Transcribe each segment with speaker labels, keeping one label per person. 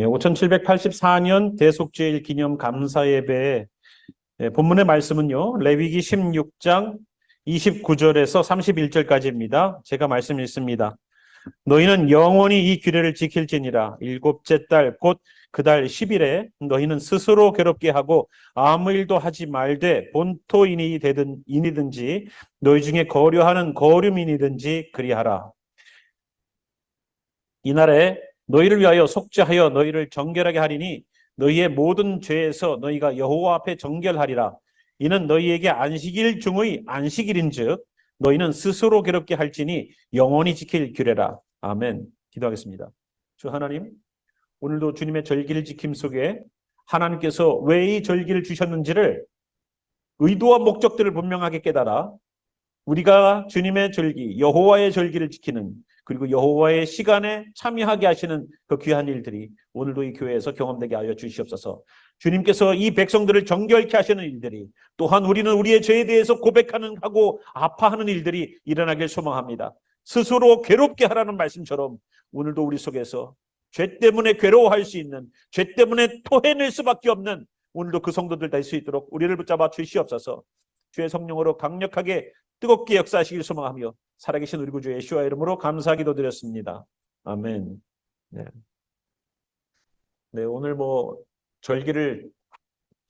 Speaker 1: 5784년 대속죄일 기념 감사예배 본문의 말씀은요. 레위기 16장 29절에서 31절까지입니다. 제가 말씀 읽습니다. 너희는 영원히 이 규례를 지킬지니라. 일곱째 달 곧 그 달 10일에 너희는 스스로 괴롭게 하고 아무 일도 하지 말되 본토인이 되든 인이든지 너희 중에 거류하는 거류민이든지 그리하라. 이날에 너희를 위하여 속죄하여 너희를 정결하게 하리니 너희의 모든 죄에서 너희가 여호와 앞에 정결하리라. 이는 너희에게 안식일 중의 안식일인즉 너희는 스스로 괴롭게 할지니 영원히 지킬 규례라. 아멘. 기도하겠습니다. 주 하나님, 오늘도 주님의 절기를 지킴 속에 하나님께서 왜 이 절기를 주셨는지를 의도와 목적들을 분명하게 깨달아 우리가 주님의 절기, 여호와의 절기를 지키는, 그리고 여호와의 시간에 참여하게 하시는 그 귀한 일들이 오늘도 이 교회에서 경험되게 하여 주시옵소서. 주님께서 이 백성들을 정결케 하시는 일들이, 또한 우리는 우리의 죄에 대해서 고백하는 하고 아파하는 일들이 일어나길 소망합니다. 스스로 괴롭게 하라는 말씀처럼 오늘도 우리 속에서 죄 때문에 괴로워할 수 있는, 죄 때문에 토해낼 수밖에 없는 오늘도 그 성도들 될 수 있도록 우리를 붙잡아 주시옵소서. 주의 성령으로 강력하게 뜨겁게 역사하시길 소망하며 살아계신 우리 구주 예수와 이름으로 감사 기도드렸습니다. 아멘. 네, 오늘 절기를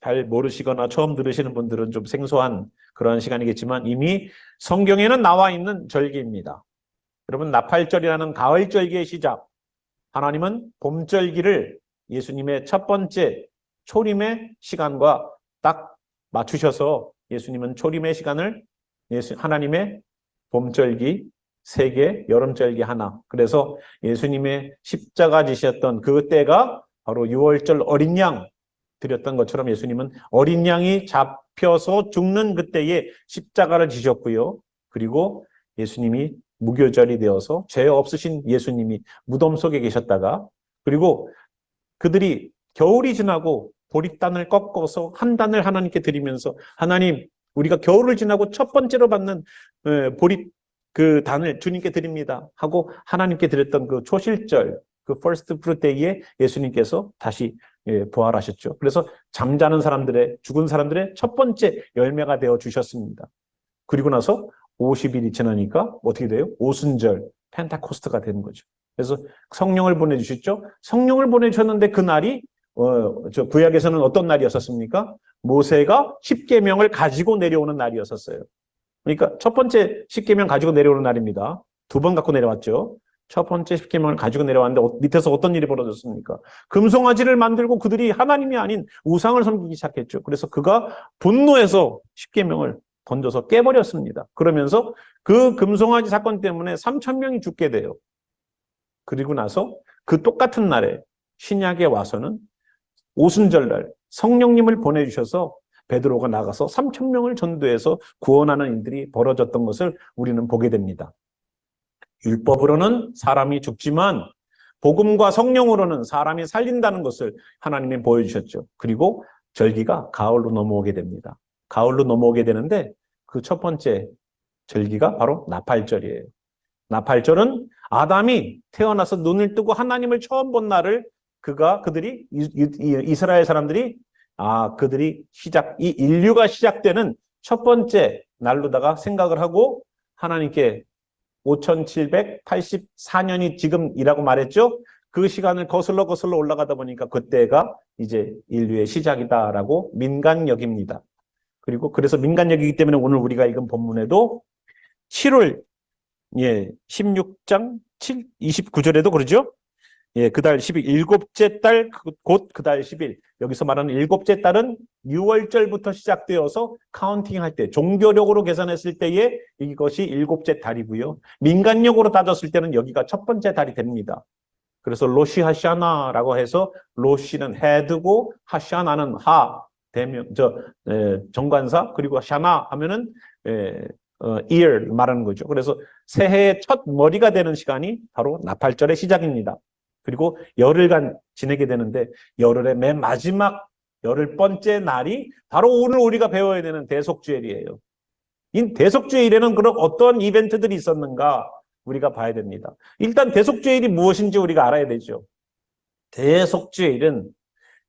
Speaker 1: 잘 모르시거나 처음 들으시는 분들은 좀 생소한 그런 시간이겠지만 이미 성경에는 나와 있는 절기입니다. 여러분, 나팔절이라는 가을절기의 시작, 하나님은 봄절기를 예수님의 첫 번째 초림의 시간과 딱 맞추셔서 예수님은 초림의 시간을 하나님의 봄절기 3개, 여름절기 하나. 그래서 예수님의 십자가 지셨던 그 때가 바로 유월절 어린 양 드렸던 것처럼 예수님은 어린 양이 잡혀서 죽는 그때에 십자가를 지셨고요. 그리고 예수님이 무교절이 되어서 죄 없으신 예수님이 무덤 속에 계셨다가, 그리고 그들이 겨울이 지나고 보릿단을 꺾어서 한 단을 하나님께 드리면서 하나님, 우리가 겨울을 지나고 첫 번째로 받는 보릿 그 단을 주님께 드립니다 하고 하나님께 드렸던 그 초실절, 그 first fruit day에 예수님께서 다시 부활하셨죠. 그래서 잠자는 사람들의, 죽은 사람들의 첫 번째 열매가 되어 주셨습니다. 그리고 나서 50일이 지나니까 어떻게 돼요? 오순절, 펜타코스트가 되는 거죠. 그래서 성령을 보내주셨죠. 성령을 보내주셨는데 그 날이 구약에서는 어떤 날이었었습니까? 모세가 십계명을 가지고 내려오는 날이었었어요. 그러니까 첫 번째 십계명 가지고 내려오는 날입니다. 2번 갖고 내려왔죠. 첫 번째 십계명을 가지고 내려왔는데 밑에서 어떤 일이 벌어졌습니까? 금송아지를 만들고 그들이 하나님이 아닌 우상을 섬기기 시작했죠. 그래서 그가 분노해서 십계명을 던져서 깨버렸습니다. 그러면서 그 금송아지 사건 때문에 3,000명이 죽게 돼요. 그리고 나서 그 똑같은 날에 신약에 와서는 오순절날 성령님을 보내주셔서 베드로가 나가서 3,000명을 전도해서 구원하는 일들이 벌어졌던 것을 우리는 보게 됩니다. 율법으로는 사람이 죽지만 복음과 성령으로는 사람이 살린다는 것을 하나님이 보여주셨죠. 그리고 절기가 가을로 넘어오게 됩니다. 가을로 넘어오게 되는데 그 첫 번째 절기가 바로 나팔절이에요. 나팔절은 아담이 태어나서 눈을 뜨고 하나님을 처음 본 날을 그들이 이스라엘 사람들이 이 인류가 시작되는 첫 번째 날로다가 생각을 하고 하나님께 5784년이 지금이라고 말했죠. 그 시간을 거슬러 올라가다 보니까 그때가 이제 인류의 시작이다라고 민간력입니다. 그리고 그래서 민간력이기 때문에 오늘 우리가 읽은 본문에도 7월 16장 29절에도 그러죠. 그 달 10일, 일곱째 달, 곧 그 달 10일. 여기서 말하는 일곱째 달은 6월절부터 시작되어서 카운팅 할 때, 종교력으로 계산했을 때에 이것이 일곱째 달이고요. 민간력으로 따졌을 때는 여기가 첫 번째 달이 됩니다. 그래서 로시 하샤나라고 해서 로시는 헤드고 하샤나는 정관사, 그리고 샤나 하면은 ear 말하는 거죠. 그래서 새해의 첫 머리가 되는 시간이 바로 나팔절의 시작입니다. 그리고 열흘간 지내게 되는데 열흘의 맨 마지막 10번째 날이 바로 오늘 우리가 배워야 되는 대속죄일이에요. 이 대속죄일에는 그럼 어떤 이벤트들이 있었는가 우리가 봐야 됩니다. 일단 대속죄일이 무엇인지 우리가 알아야 되죠. 대속죄일은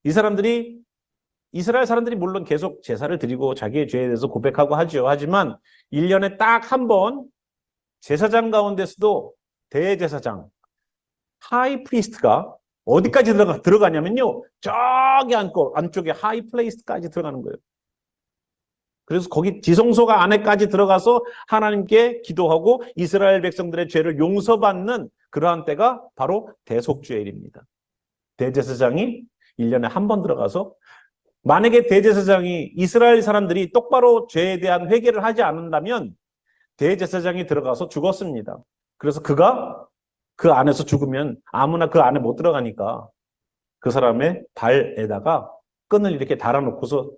Speaker 1: 이 사람들이 이스라엘 사람들이 물론 계속 제사를 드리고 자기의 죄에 대해서 고백하고 하죠. 하지만 1년에 딱 한 번 제사장 가운데서도 대제사장, 하이 프리스트가 어디까지 들어가냐면요. 저기 안쪽에 하이 플레이스까지 들어가는 거예요. 그래서 거기 지성소가 안에까지 들어가서 하나님께 기도하고 이스라엘 백성들의 죄를 용서받는 그러한 때가 바로 대속죄일입니다. 대제사장이 1년에 한 번 들어가서 만약에 대제사장이 이스라엘 사람들이 똑바로 죄에 대한 회개를 하지 않는다면 대제사장이 들어가서 죽었습니다. 그래서 그가 그 안에서 죽으면 아무나 그 안에 못 들어가니까 그 사람의 발에다가 끈을 이렇게 달아놓고서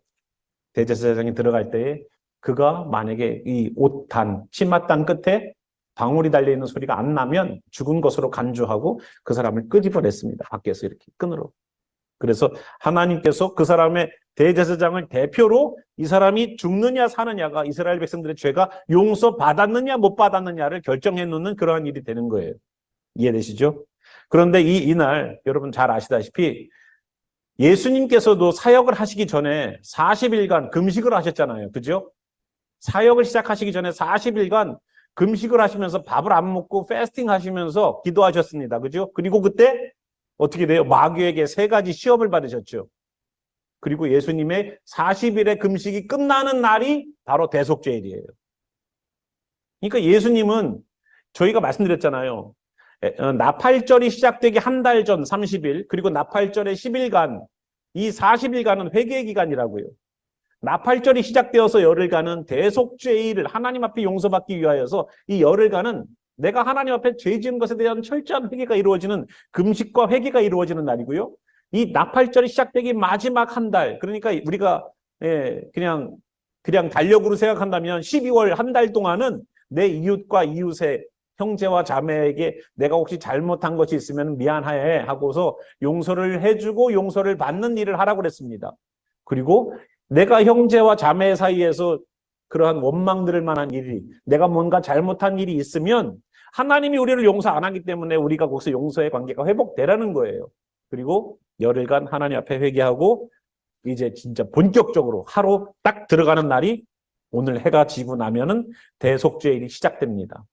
Speaker 1: 대제사장이 들어갈 때에 그가 만약에 이 옷단, 치맛단 끝에 방울이 달려있는 소리가 안 나면 죽은 것으로 간주하고 그 사람을 끄집어냈습니다. 밖에서 이렇게 끈으로. 그래서 하나님께서 그 사람의 대제사장을 대표로 이 사람이 죽느냐 사느냐가 이스라엘 백성들의 죄가 용서받았느냐 못 받았느냐를 결정해 놓는 그러한 일이 되는 거예요. 이해되시죠? 그런데 이날 여러분 잘 아시다시피 예수님께서도 사역을 하시기 전에 40일간 금식을 하셨잖아요. 그죠? 사역을 시작하시기 전에 40일간 금식을 하시면서 밥을 안 먹고 패스팅 하시면서 기도하셨습니다. 그죠? 그리고 그때 어떻게 돼요? 마귀에게 3가지 시험을 받으셨죠. 그리고 예수님의 40일의 금식이 끝나는 날이 바로 대속죄일이에요. 그러니까 예수님은 저희가 말씀드렸잖아요. 나팔절이 시작되기 한 달 전 30일, 그리고 나팔절의 10일간, 이 40일간은 회개 기간이라고요. 나팔절이 시작되어서 열흘간은 대속죄일을 하나님 앞에 용서받기 위하여서 이 열흘간은 내가 하나님 앞에 죄 지은 것에 대한 철저한 회개가 이루어지는 금식과 회개가 이루어지는 날이고요. 이 나팔절이 시작되기 마지막 한 달, 그러니까 우리가 그냥 달력으로 생각한다면 12월 한 달 동안은 내 이웃과 이웃의 형제와 자매에게 내가 혹시 잘못한 것이 있으면 미안해 하고서 용서를 해주고 용서를 받는 일을 하라고 그랬습니다. 그리고 내가 형제와 자매 사이에서 그러한 원망 들을 만한 일이, 내가 뭔가 잘못한 일이 있으면 하나님이 우리를 용서 안 하기 때문에 우리가 거기서 용서의 관계가 회복되라는 거예요. 그리고 열흘간 하나님 앞에 회개하고 이제 진짜 본격적으로 하루 딱 들어가는 날이 오늘 해가 지고 나면은 대속죄일이 시작됩니다.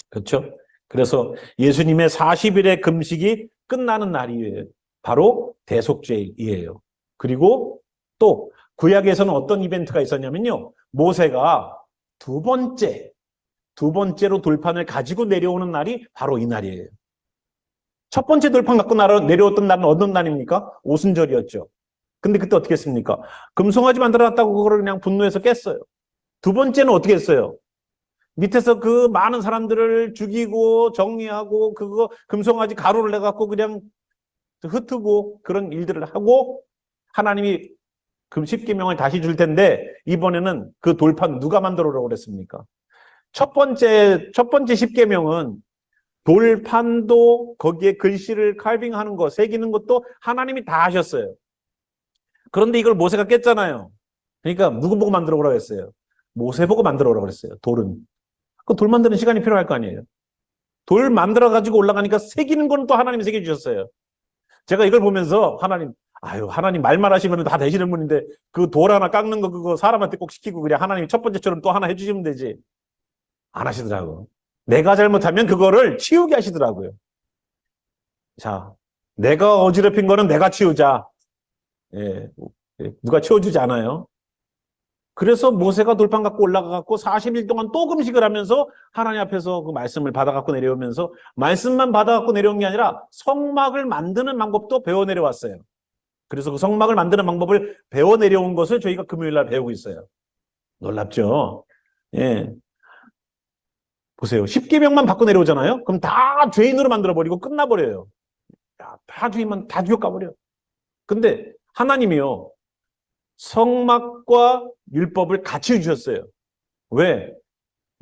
Speaker 1: 그렇죠? 그래서 예수님의 40일의 금식이 끝나는 날이에요. 바로 대속죄일이에요. 그리고 또 구약에서는 어떤 이벤트가 있었냐면요. 모세가 두 번째로 돌판을 가지고 내려오는 날이 바로 이 날이에요. 첫 번째 돌판 갖고 내려왔던 날은 어떤 날입니까? 오순절이었죠. 근데 그때 어떻게 했습니까? 금송아지 만들어놨다고 그거를 그냥 분노해서 깼어요. 두 번째는 어떻게 했어요? 밑에서 그 많은 사람들을 죽이고 정리하고 그거 금송아지 가루를 내갖고 그냥 흩고 그런 일들을 하고 하나님이 그 십계명을 다시 줄 텐데 이번에는 그 돌판 누가 만들어라고 그랬습니까? 첫 번째 십계명은 돌판도 거기에 글씨를 칼빙하는 거, 새기는 것도 하나님이 다 하셨어요. 그런데 이걸 모세가 깼잖아요. 그러니까 누구 보고 만들어 오라고 했어요? 모세 보고 만들어 오라고 그랬어요. 돌은. 그 돌 만드는 시간이 필요할 거 아니에요. 돌 만들어 가지고 올라가니까 새기는 건 또 하나님이 새겨 주셨어요. 제가 이걸 보면서 하나님 말만 하시면 다 되시는 분인데 그 돌 하나 깎는 거 그거 사람한테 꼭 시키고 그냥 하나님 첫 번째처럼 또 하나 해주시면 되지. 안 하시더라고. 내가 잘못하면 그거를 치우게 하시더라고요. 자, 내가 어지럽힌 거는 내가 치우자. 누가 치워주지 않아요. 그래서 모세가 돌판 갖고 올라가갖고 40일 동안 또 금식을 하면서 하나님 앞에서 그 말씀을 받아갖고 내려오면서 말씀만 받아갖고 내려온 게 아니라 성막을 만드는 방법도 배워 내려왔어요. 그래서 그 성막을 만드는 방법을 배워 내려온 것을 저희가 금요일날 배우고 있어요. 놀랍죠? 예. 보세요. 10계명만 받고 내려오잖아요. 그럼 다 죄인으로 만들어버리고 끝나버려요. 다 죄인만 다 죽여 가버려. 근데 하나님이요. 성막과 율법을 같이 주셨어요. 왜?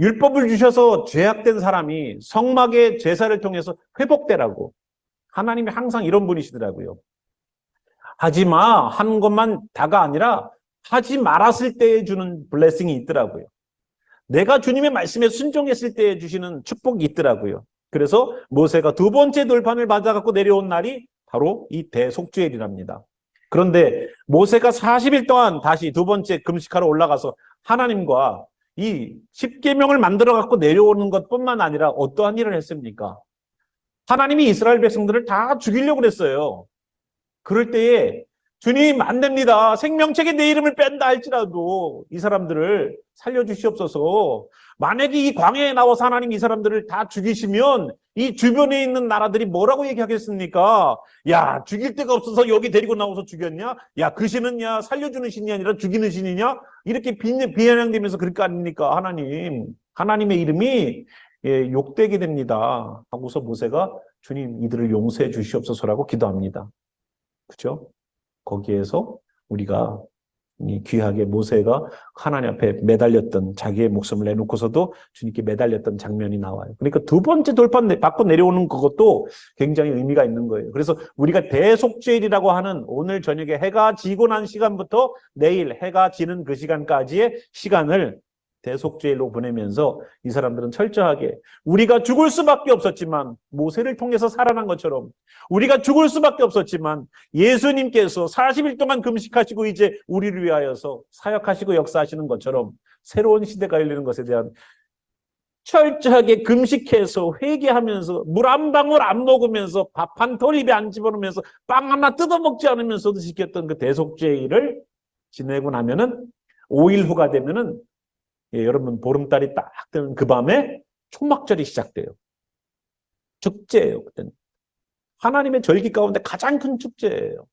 Speaker 1: 율법을 주셔서 죄악된 사람이 성막의 제사를 통해서 회복되라고. 하나님이 항상 이런 분이시더라고요. 하지마 하는 것만 다가 아니라 하지 말았을 때에 주는 블레싱이 있더라고요. 내가 주님의 말씀에 순종했을 때에 주시는 축복이 있더라고요. 그래서 모세가 두 번째 돌판을 받아갖고 내려온 날이 바로 이 대속죄일이랍니다. 그런데 모세가 40일 동안 다시 두 번째 금식하러 올라가서 하나님과 이 십계명을 만들어 갖고 내려오는 것뿐만 아니라 어떠한 일을 했습니까? 하나님이 이스라엘 백성들을 다 죽이려고 그랬어요. 그럴 때에 주님 안 됩니다. 생명책에 내 이름을 뺀다 할지라도 이 사람들을 살려주시옵소서. 만약에 이 광야에 나와서 하나님 이 사람들을 다 죽이시면 이 주변에 있는 나라들이 뭐라고 얘기하겠습니까? 야, 죽일 데가 없어서 여기 데리고 나와서 죽였냐? 야, 그 신은 야 살려주는 신이 아니라 죽이는 신이냐? 이렇게 비아냥대면서 그럴 거 아닙니까? 하나님의 이름이 욕되게 됩니다. 하고서 모세가 주님 이들을 용서해 주시옵소서라고 기도합니다. 그죠? 거기에서 우리가 귀하게 모세가 하나님 앞에 매달렸던 자기의 목숨을 내놓고서도 주님께 매달렸던 장면이 나와요. 그러니까 두 번째 돌판 받고 내려오는 그것도 굉장히 의미가 있는 거예요. 그래서 우리가 대속죄일이라고 하는 오늘 저녁에 해가 지고 난 시간부터 내일 해가 지는 그 시간까지의 시간을 대속죄일로 보내면서 이 사람들은 철저하게 우리가 죽을 수밖에 없었지만 모세를 통해서 살아난 것처럼 우리가 죽을 수밖에 없었지만 예수님께서 40일 동안 금식하시고 이제 우리를 위하여서 사역하시고 역사하시는 것처럼 새로운 시대가 열리는 것에 대한 철저하게 금식해서 회개하면서 물 한 방울 안 먹으면서 밥 한 톨 입에 안 집어넣으면서 빵 하나 뜯어먹지 않으면서도 지켰던 그 대속죄일을 지내고 나면은 5일 후가 되면은 여러분 보름달이 딱 뜨는 그 밤에 초막절이 시작돼요. 축제예요. 그때는. 하나님의 절기 가운데 가장 큰 축제예요.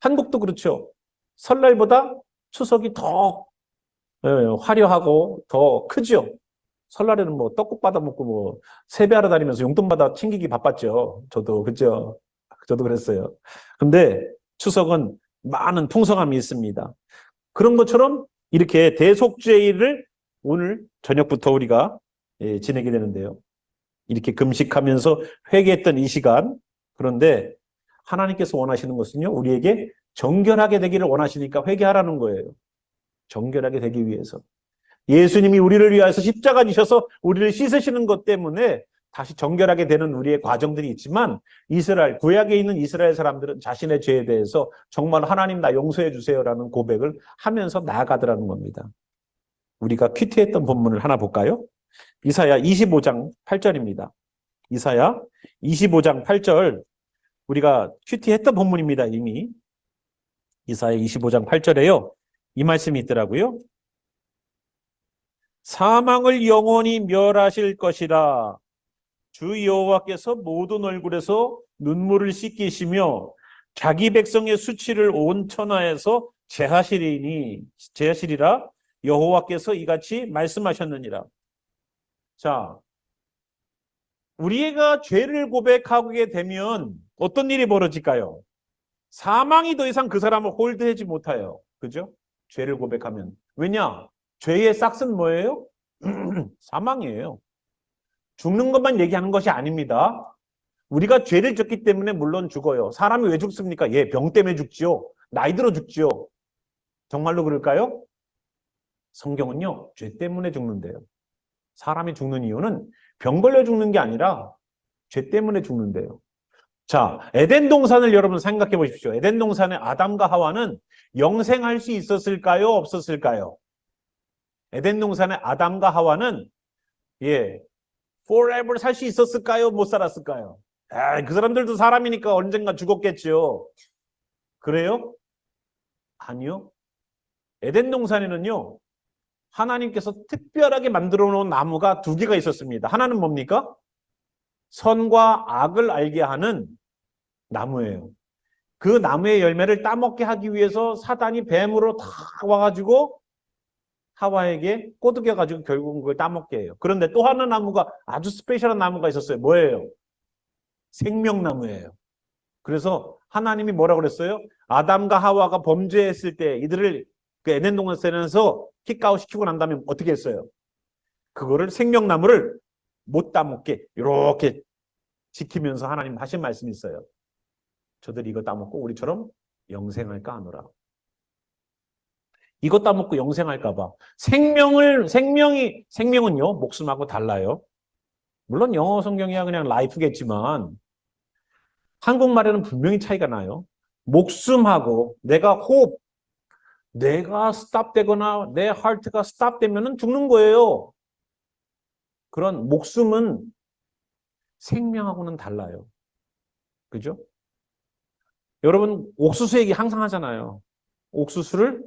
Speaker 1: 한국도 그렇죠. 설날보다 추석이 더 화려하고 더 크죠. 설날에는 뭐 떡국 받아 먹고 뭐 세배하러 다니면서 용돈 받아 챙기기 바빴죠. 저도 그죠. 저도 그랬어요. 근데 추석은 많은 풍성함이 있습니다. 그런 것처럼 이렇게 대속죄일을 오늘 저녁부터 우리가 지내게 되는데요. 이렇게 금식하면서 회개했던 이 시간, 그런데 하나님께서 원하시는 것은요, 우리에게 정결하게 되기를 원하시니까 회개하라는 거예요. 정결하게 되기 위해서. 예수님이 우리를 위하여서 십자가 지셔서 우리를 씻으시는 것 때문에 다시 정결하게 되는 우리의 과정들이 있지만 구약에 있는 이스라엘 사람들은 자신의 죄에 대해서 정말 하나님 나 용서해 주세요라는 고백을 하면서 나아가더라는 겁니다. 우리가 큐티했던 본문을 하나 볼까요? 이사야 25장 8절입니다. 이사야 25장 8절 우리가 큐티했던 본문입니다. 이미 이사야 25장 8절에요. 이 말씀이 있더라고요. 사망을 영원히 멸하실 것이라 주 여호와께서 모든 얼굴에서 눈물을 씻기시며 자기 백성의 수치를 온 천하에서 제하시리라 여호와께서 이같이 말씀하셨느니라. 자, 우리가 죄를 고백하게 되면 어떤 일이 벌어질까요? 사망이 더 이상 그 사람을 홀드하지 못해요. 그죠? 죄를 고백하면. 왜냐? 죄의 싹은 뭐예요? 사망이에요. 죽는 것만 얘기하는 것이 아닙니다. 우리가 죄를 졌기 때문에 물론 죽어요. 사람이 왜 죽습니까? 병 때문에 죽지요. 나이 들어 죽지요. 정말로 그럴까요? 성경은요, 죄 때문에 죽는데요. 사람이 죽는 이유는 병 걸려 죽는 게 아니라 죄 때문에 죽는데요. 자, 에덴 동산을 여러분 생각해 보십시오. 에덴 동산의 아담과 하와는 영생할 수 있었을까요? 없었을까요? 에덴 동산의 아담과 하와는 forever 살 수 있었을까요? 못 살았을까요? 그 사람들도 사람이니까 언젠가 죽었겠죠. 그래요? 아니요. 에덴 동산에는요, 하나님께서 특별하게 만들어 놓은 나무가 두 개가 있었습니다. 하나는 뭡니까? 선과 악을 알게 하는 나무예요. 그 나무의 열매를 따먹게 하기 위해서 사단이 뱀으로 다 와가지고 하와에게 꼬드겨가지고 결국은 그걸 따먹게 해요. 그런데 또 하나 나무가 아주 스페셜한 나무가 있었어요. 뭐예요? 생명나무예요. 그래서 하나님이 뭐라고 그랬어요? 아담과 하와가 범죄했을 때 이들을 그 에덴 동산에서 킥아웃 시키고 난 다음에 어떻게 했어요? 그거를 생명나무를 못 따먹게 이렇게 지키면서 하나님 하신 말씀이 있어요. 저들이 이거 따먹고 우리처럼 영생할까 하노라. 이거 따먹고 영생할까 봐. 생명은요, 목숨하고 달라요. 물론 영어 성경이야 그냥 life겠지만 한국말에는 분명히 차이가 나요. 목숨하고 내가 호흡, 내가 스탑되거나 내 하트가 스탑되면은 죽는 거예요. 그런 목숨은 생명하고는 달라요. 그죠? 여러분, 옥수수 얘기 항상 하잖아요. 옥수수를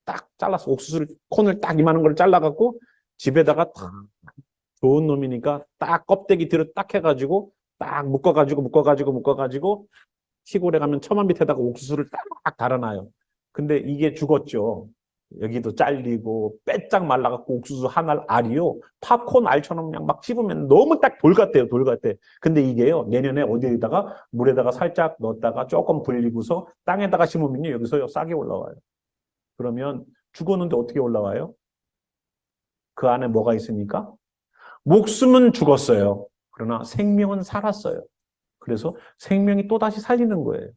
Speaker 1: 딱 잘라서, 옥수수를, 콘을 딱 이만한 걸 잘라갖고 집에다가 딱 좋은 놈이니까 딱 껍데기 뒤로 딱 해가지고 딱 묶어가지고 시골에 가면 처마 밑에다가 옥수수를 딱 달아놔요. 근데 이게 죽었죠. 여기도 잘리고 빼짝 말라갖고 옥수수 하나 알이요. 팝콘 알처럼 그냥 막 씹으면 너무 딱 돌 같아요. 돌 같아. 근데 이게요. 내년에 어디에다가 물에다가 살짝 넣었다가 조금 불리고서 땅에다가 심으면요. 여기서 싹이 올라와요. 그러면 죽었는데 어떻게 올라와요? 그 안에 뭐가 있으니까? 목숨은 죽었어요. 그러나 생명은 살았어요. 그래서 생명이 또다시 살리는 거예요.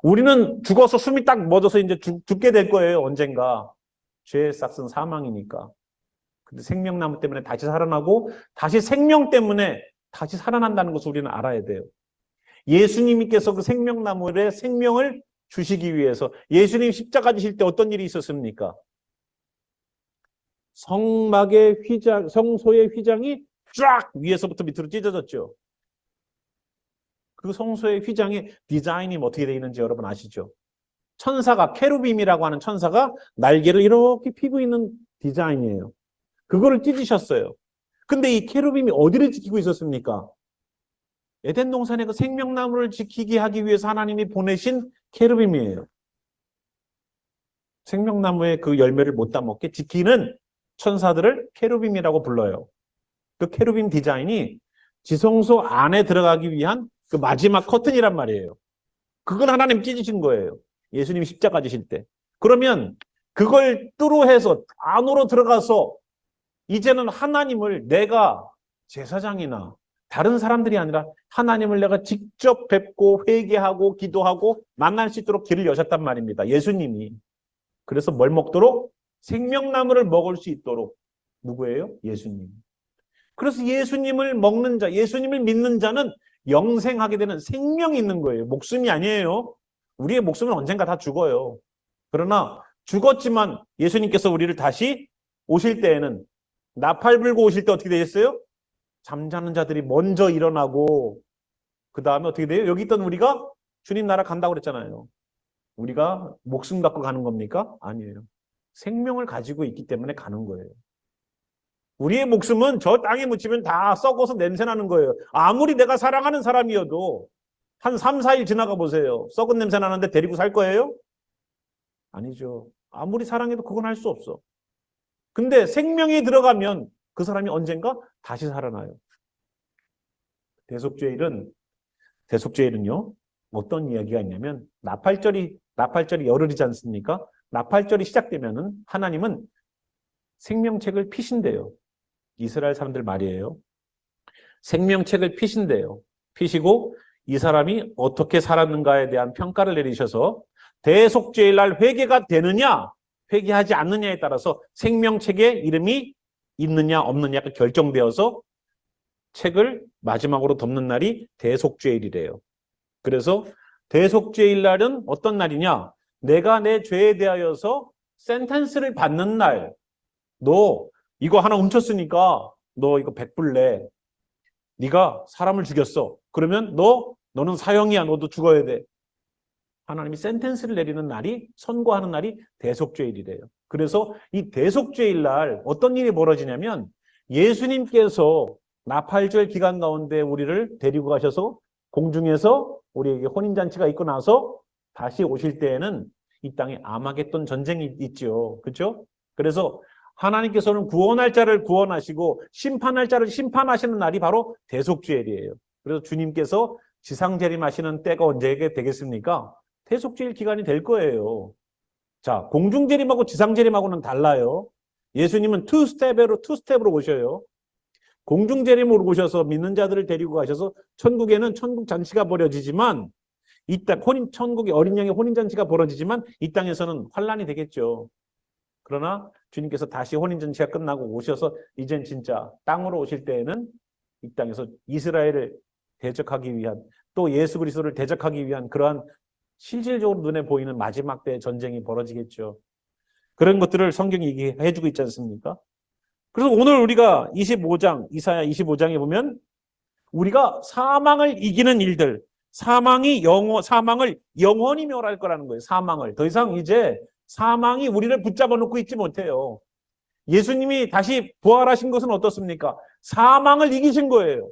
Speaker 1: 우리는 죽어서 숨이 딱 멎어서 이제 죽게 될 거예요. 언젠가. 죄의 싹은 사망이니까. 근데 생명나무 때문에 다시 살아나고 다시 생명 때문에 다시 살아난다는 것을 우리는 알아야 돼요. 예수님께서 그 생명나무에 생명을 주시기 위해서 예수님 십자가 지실 때 어떤 일이 있었습니까? 성막의 휘장, 성소의 휘장이 쫙 위에서부터 밑으로 찢어졌죠. 그 성소의 휘장의 디자인이 어떻게 되어 있는지 여러분 아시죠? 천사가, 케루빔이라고 하는 천사가 날개를 이렇게 피고 있는 디자인이에요. 그거를 찢으셨어요. 근데 이 케루빔이 어디를 지키고 있었습니까? 에덴 동산의 그 생명나무를 지키게 하기 위해서 하나님이 보내신 케루빔이에요. 생명나무의 그 열매를 못 따먹게 지키는 천사들을 케루빔이라고 불러요. 그 케루빔 디자인이 지성소 안에 들어가기 위한 그 마지막 커튼이란 말이에요. 그걸 하나님 찢으신 거예요. 예수님 십자가 지실 때. 그러면 그걸 뚜루해서 안으로 들어가서 이제는 하나님을 내가 제사장이나 다른 사람들이 아니라 하나님을 내가 직접 뵙고 회개하고 기도하고 만날 수 있도록 길을 여셨단 말입니다. 예수님이. 그래서 뭘 먹도록? 생명나무를 먹을 수 있도록. 누구예요? 예수님. 그래서 예수님을 먹는 자, 예수님을 믿는 자는 영생하게 되는 생명이 있는 거예요. 목숨이 아니에요. 우리의 목숨은 언젠가 다 죽어요. 그러나 죽었지만 예수님께서 우리를 다시 오실 때에는 나팔 불고 오실 때 어떻게 되겠어요? 잠자는 자들이 먼저 일어나고 그 다음에 어떻게 돼요? 여기 있던 우리가 주님 나라 간다고 그랬잖아요. 우리가 목숨 갖고 가는 겁니까? 아니에요. 생명을 가지고 있기 때문에 가는 거예요. 우리의 목숨은 저 땅에 묻히면 다 썩어서 냄새나는 거예요. 아무리 내가 사랑하는 사람이어도 한 3, 4일 지나가 보세요. 썩은 냄새 나는데 데리고 살 거예요? 아니죠. 아무리 사랑해도 그건 할 수 없어. 근데 생명이 들어가면 그 사람이 언젠가 다시 살아나요. 대속죄일은요, 어떤 이야기가 있냐면, 나팔절이 열흘이지 않습니까? 나팔절이 시작되면은 하나님은 생명책을 피신대요. 이스라엘 사람들 말이에요. 생명책을 피신대요. 피시고 이 사람이 어떻게 살았는가에 대한 평가를 내리셔서 대속죄일 날 회개가 되느냐, 회개하지 않느냐에 따라서 생명책에 이름이 있느냐 없느냐가 결정되어서 책을 마지막으로 덮는 날이 대속죄일이래요. 그래서 대속죄일 날은 어떤 날이냐? 내가 내 죄에 대하여서 센텐스를 받는 날. 너 이거 하나 훔쳤으니까 너 이거 100불 내. 네가 사람을 죽였어. 그러면 너는 사형이야. 너도 죽어야 돼. 하나님이 센텐스를 내리는 날이, 선고하는 날이 대속죄일이래요. 그래서 이 대속죄일 날 어떤 일이 벌어지냐면 예수님께서 나팔절 기간 가운데 우리를 데리고 가셔서 공중에서 우리에게 혼인잔치가 있고 나서 다시 오실 때에는 이 땅에 아마겟돈 전쟁이 있죠. 그렇죠? 그래서 하나님께서는 구원할 자를 구원하시고 심판할 자를 심판하시는 날이 바로 대속죄일이에요. 그래서 주님께서 지상재림하시는 때가 언제 되겠습니까? 대속죄일 기간이 될 거예요. 자, 공중재림하고 지상재림하고는 달라요. 예수님은 투스텝으로 오셔요. 공중재림으로 오셔서 믿는 자들을 데리고 가셔서 천국에는 천국 잔치가 벌어지지만 이 땅 천국의 어린 양의 혼인잔치가 벌어지지만 이 땅에서는 환란이 되겠죠. 그러나 주님께서 다시 혼인잔치가 끝나고 오셔서 이젠 진짜 땅으로 오실 때에는 이 땅에서 이스라엘을 대적하기 위한 또 예수 그리스도를 대적하기 위한 그러한 실질적으로 눈에 보이는 마지막 때의 전쟁이 벌어지겠죠. 그런 것들을 성경이 얘기해주고 있지 않습니까? 그래서 오늘 우리가 25장, 이사야 25장에 보면 우리가 사망을 이기는 일들, 사망을 영원히 멸할 거라는 거예요. 사망을. 더 이상 이제 사망이 우리를 붙잡아 놓고 있지 못해요. 예수님이 다시 부활하신 것은 어떻습니까? 사망을 이기신 거예요.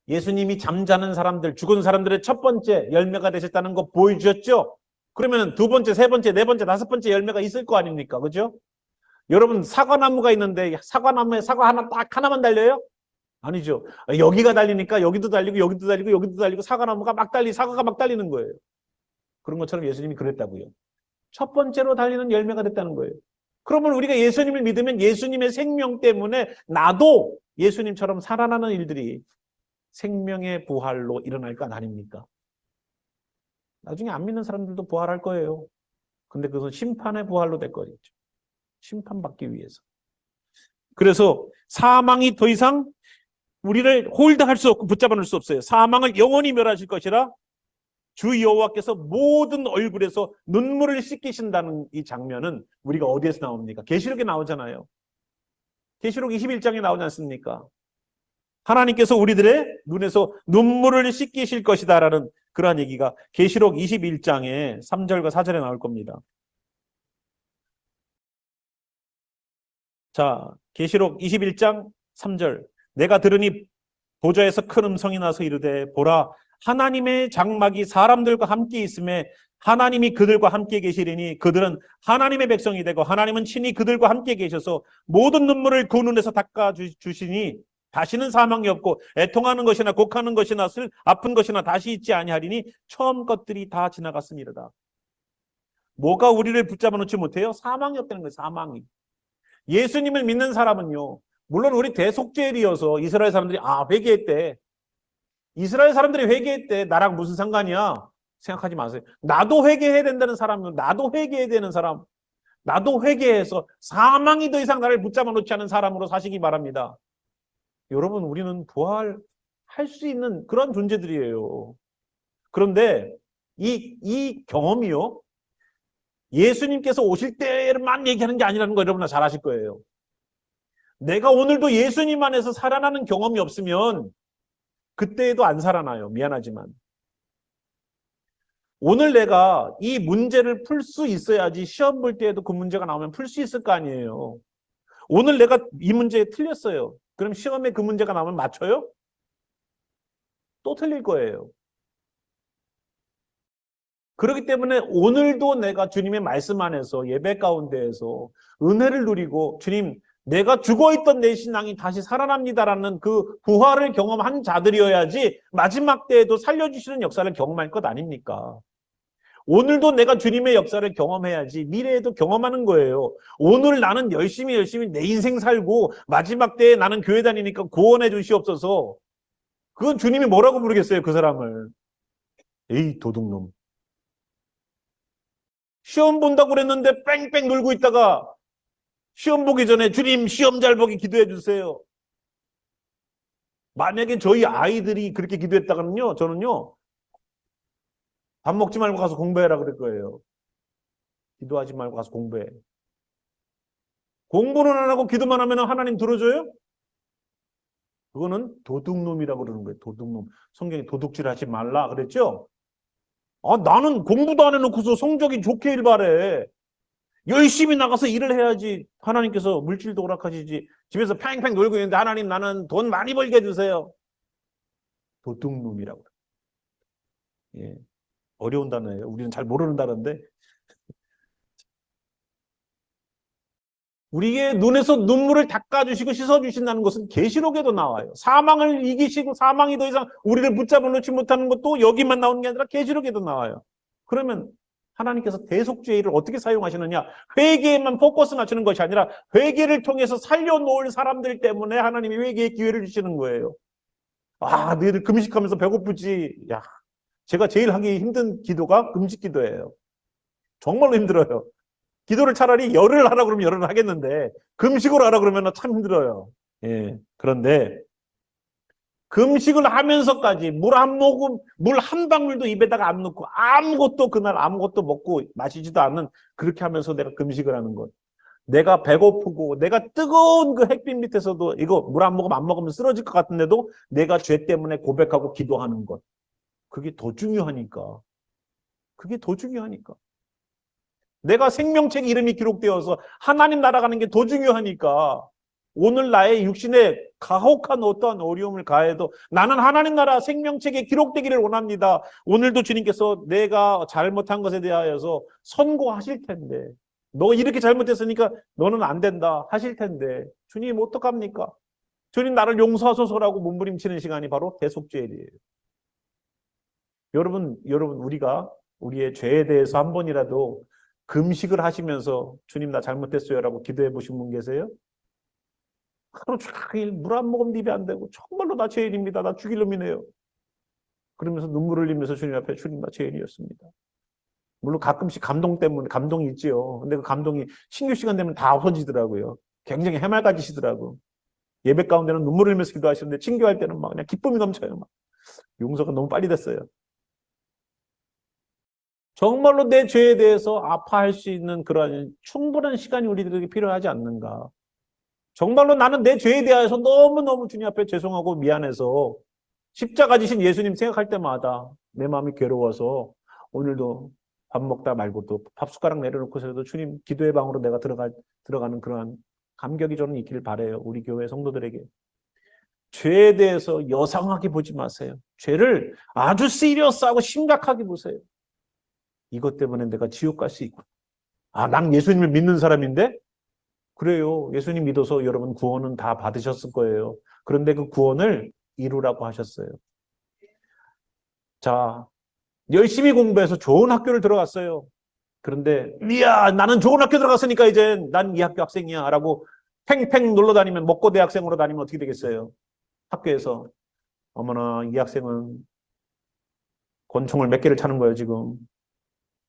Speaker 1: 예수님이 잠자는 사람들, 죽은 사람들의 첫 번째 열매가 되셨다는 거 보여주셨죠? 그러면 두 번째, 세 번째, 네 번째, 다섯 번째 열매가 있을 거 아닙니까? 그죠? 여러분, 사과나무가 있는데 사과나무에 사과 딱 하나만 달려요? 아니죠. 여기가 달리니까 여기도 달리고 여기도 달리고 여기도 달리고 사과나무가 사과가 막 달리는 거예요. 그런 것처럼 예수님이 그랬다고요. 첫 번째로 달리는 열매가 됐다는 거예요. 그러면 우리가 예수님을 믿으면 예수님의 생명 때문에 나도 예수님처럼 살아나는 일들이 생명의 부활로 일어날 것 아닙니까? 나중에 안 믿는 사람들도 부활할 거예요. 근데 그것은 심판의 부활로 될 거겠죠. 심판받기 위해서. 그래서 사망이 더 이상 우리를 홀드할 수 없고 붙잡아 놓을 수 없어요. 사망을 영원히 멸하실 것이라 주 여호와께서 모든 얼굴에서 눈물을 씻기신다는 이 장면은 우리가 어디에서 나옵니까? 계시록에 나오잖아요. 계시록 21장에 나오지 않습니까? 하나님께서 우리들의 눈에서 눈물을 씻기실 것이다라는 그러한 얘기가 계시록 21장에 3절과 4절에 나올 겁니다. 자, 계시록 21장 3절. 내가 들으니 보좌에서 큰 음성이 나서 이르되 보라 하나님의 장막이 사람들과 함께 있음에 하나님이 그들과 함께 계시리니 그들은 하나님의 백성이 되고 하나님은 친히 그들과 함께 계셔서 모든 눈물을 그 눈에서 닦아 주시니 다시는 사망이 없고 애통하는 것이나 곡하는 것이나 아픈 것이나 다시 있지 아니하리니 처음 것들이 다 지나갔음이로다. 뭐가 우리를 붙잡아 놓지 못해요? 사망이 없다는 거예요. 사망이. 예수님을 믿는 사람은요, 물론 우리 대속죄일이어서 이스라엘 사람들이 회개했대. 이스라엘 사람들이 회개했대. 나랑 무슨 상관이야? 생각하지 마세요. 나도 회개해야 된다는 사람은 나도 회개해야 되는 사람, 나도 회개해서 사망이 더 이상 나를 붙잡아 놓지 않은 사람으로 사시기 바랍니다. 여러분, 우리는 부활할 수 있는 그런 존재들이에요. 그런데 이 경험이요, 예수님께서 오실 때만 얘기하는 게 아니라는 거 여러분 잘 아실 거예요. 내가 오늘도 예수님 안에서 살아나는 경험이 없으면 그때에도 안 살아나요. 미안하지만. 오늘 내가 이 문제를 풀 수 있어야지 시험 볼 때에도 그 문제가 나오면 풀 수 있을 거 아니에요. 오늘 내가 이 문제에 틀렸어요. 그럼 시험에 그 문제가 나오면 맞춰요? 또 틀릴 거예요. 그렇기 때문에 오늘도 내가 주님의 말씀 안에서 예배 가운데에서 은혜를 누리고 주님 내가 죽어있던 내 신앙이 다시 살아납니다라는 그 부활을 경험한 자들이어야지 마지막 때에도 살려주시는 역사를 경험할 것 아닙니까? 오늘도 내가 주님의 역사를 경험해야지 미래에도 경험하는 거예요. 오늘 나는 열심히 내 인생 살고 마지막 때에 나는 교회 다니니까 구원해 주시옵소서. 그건 주님이 뭐라고 부르겠어요, 그 사람을. 에이, 도둑놈. 시험 본다고 그랬는데 뺑뺑 놀고 있다가 시험 보기 전에 주님 시험 잘 보기 기도해 주세요. 만약에 저희 아이들이 그렇게 기도했다가는요, 저는요, 밥 먹지 말고 가서 공부해라 그럴 거예요. 기도하지 말고 가서 공부해. 공부는 안 하고 기도만 하면 하나님 들어줘요? 그거는 도둑놈이라고 그러는 거예요. 도둑놈. 성경에 도둑질 하지 말라 그랬죠? 나는 공부도 안 해놓고서 성적이 좋게 일바래. 열심히 나가서 일을 해야지 하나님께서 물질도 허락하시지. 집에서 팽팽 놀고 있는데 하나님 나는 돈 많이 벌게 해주세요. 도둑놈이라고. 예, 어려운 단어예요. 우리는 잘 모르는 단어인데 우리의 눈에서 눈물을 닦아주시고 씻어주신다는 것은 계시록에도 나와요. 사망을 이기시고 사망이 더 이상 우리를 붙잡아 놓지 못하는 것도 여기만 나오는 게 아니라 계시록에도 나와요. 그러면 하나님께서 대속죄를 어떻게 사용하시느냐? 회개에만 포커스 맞추는 것이 아니라 회개를 통해서 살려놓을 사람들 때문에 하나님이 회개의 기회를 주시는 거예요. 너희들 금식하면서 배고프지. 야, 제가 제일 하기 힘든 기도가 금식 기도예요. 정말로 힘들어요. 기도를 차라리 열흘 하라 그러면 열흘 하겠는데 금식으로 하라 그러면 참 힘들어요. 예. 그런데 금식을 하면서까지 물 한 모금, 물 한 방울도 입에다가 안 넣고 아무것도 그날 아무것도 먹고 마시지도 않는 그렇게 하면서 내가 금식을 하는 것. 내가 배고프고 내가 뜨거운 그 햇빛 밑에서도 이거 물 한 모금 안 먹으면 쓰러질 것 같은데도 내가 죄 때문에 고백하고 기도하는 것. 그게 더 중요하니까. 그게 더 중요하니까. 내가 생명책 이름이 기록되어서 하나님 날아가는 게 더 중요하니까. 오늘 나의 육신에 가혹한 어떠한 어려움을 가해도 나는 하나님 나라 생명책에 기록되기를 원합니다. 오늘도 주님께서 내가 잘못한 것에 대하여서 선고하실 텐데 너 이렇게 잘못했으니까 너는 안 된다 하실 텐데 주님 어떡합니까? 주님 나를 용서하소서라고 몸부림치는 시간이 바로 대속죄일이에요. 여러분 우리가 우리의 죄에 대해서 한 번이라도 금식을 하시면서 주님 나 잘못했어요라고 기도해 보신 분 계세요? 하루 종일 물 한 모금 입에 안 대고 정말로 나 죄인입니다. 나 죽일 놈이네요. 그러면서 눈물을 흘리면서 주님 앞에 주님 나 죄인이었습니다. 물론 가끔씩 감동 때문에 감동이 있지요. 근데 그 감동이 신규 시간 되면 다 없어지더라고요. 굉장히 해맑아지시더라고. 예배 가운데는 눈물을 흘리면서 기도하시는데 친교할 때는 막 그냥 기쁨이 넘쳐요. 막. 용서가 너무 빨리 됐어요. 정말로 내 죄에 대해서 아파할 수 있는 그런 충분한 시간이 우리들에게 필요하지 않는가. 정말로 나는 내 죄에 대해서 너무너무 주님 앞에 죄송하고 미안해서 십자가 지신 예수님 생각할 때마다 내 마음이 괴로워서 오늘도 밥 먹다 말고도 밥 숟가락 내려놓고서도 주님 기도의 방으로 내가 들어가는 그러한 감격이 저는 있기를 바라요. 우리 교회 성도들에게. 죄에 대해서 여상하게 보지 마세요. 죄를 아주 시리어스하고 심각하게 보세요. 이것 때문에 내가 지옥 갈 수 있고. 아, 난 예수님을 믿는 사람인데? 그래요. 예수님 믿어서 여러분 구원은 다 받으셨을 거예요. 그런데 그 구원을 이루라고 하셨어요. 자, 열심히 공부해서 좋은 학교를 들어갔어요. 그런데 나는 좋은 학교 들어갔으니까 이제 난 이 학교 학생이야 라고 팽팽 놀러 다니면 먹고 대학생으로 다니면 어떻게 되겠어요? 학교에서 어머나 이 학생은 권총을 몇 개를 차는 거예요 지금.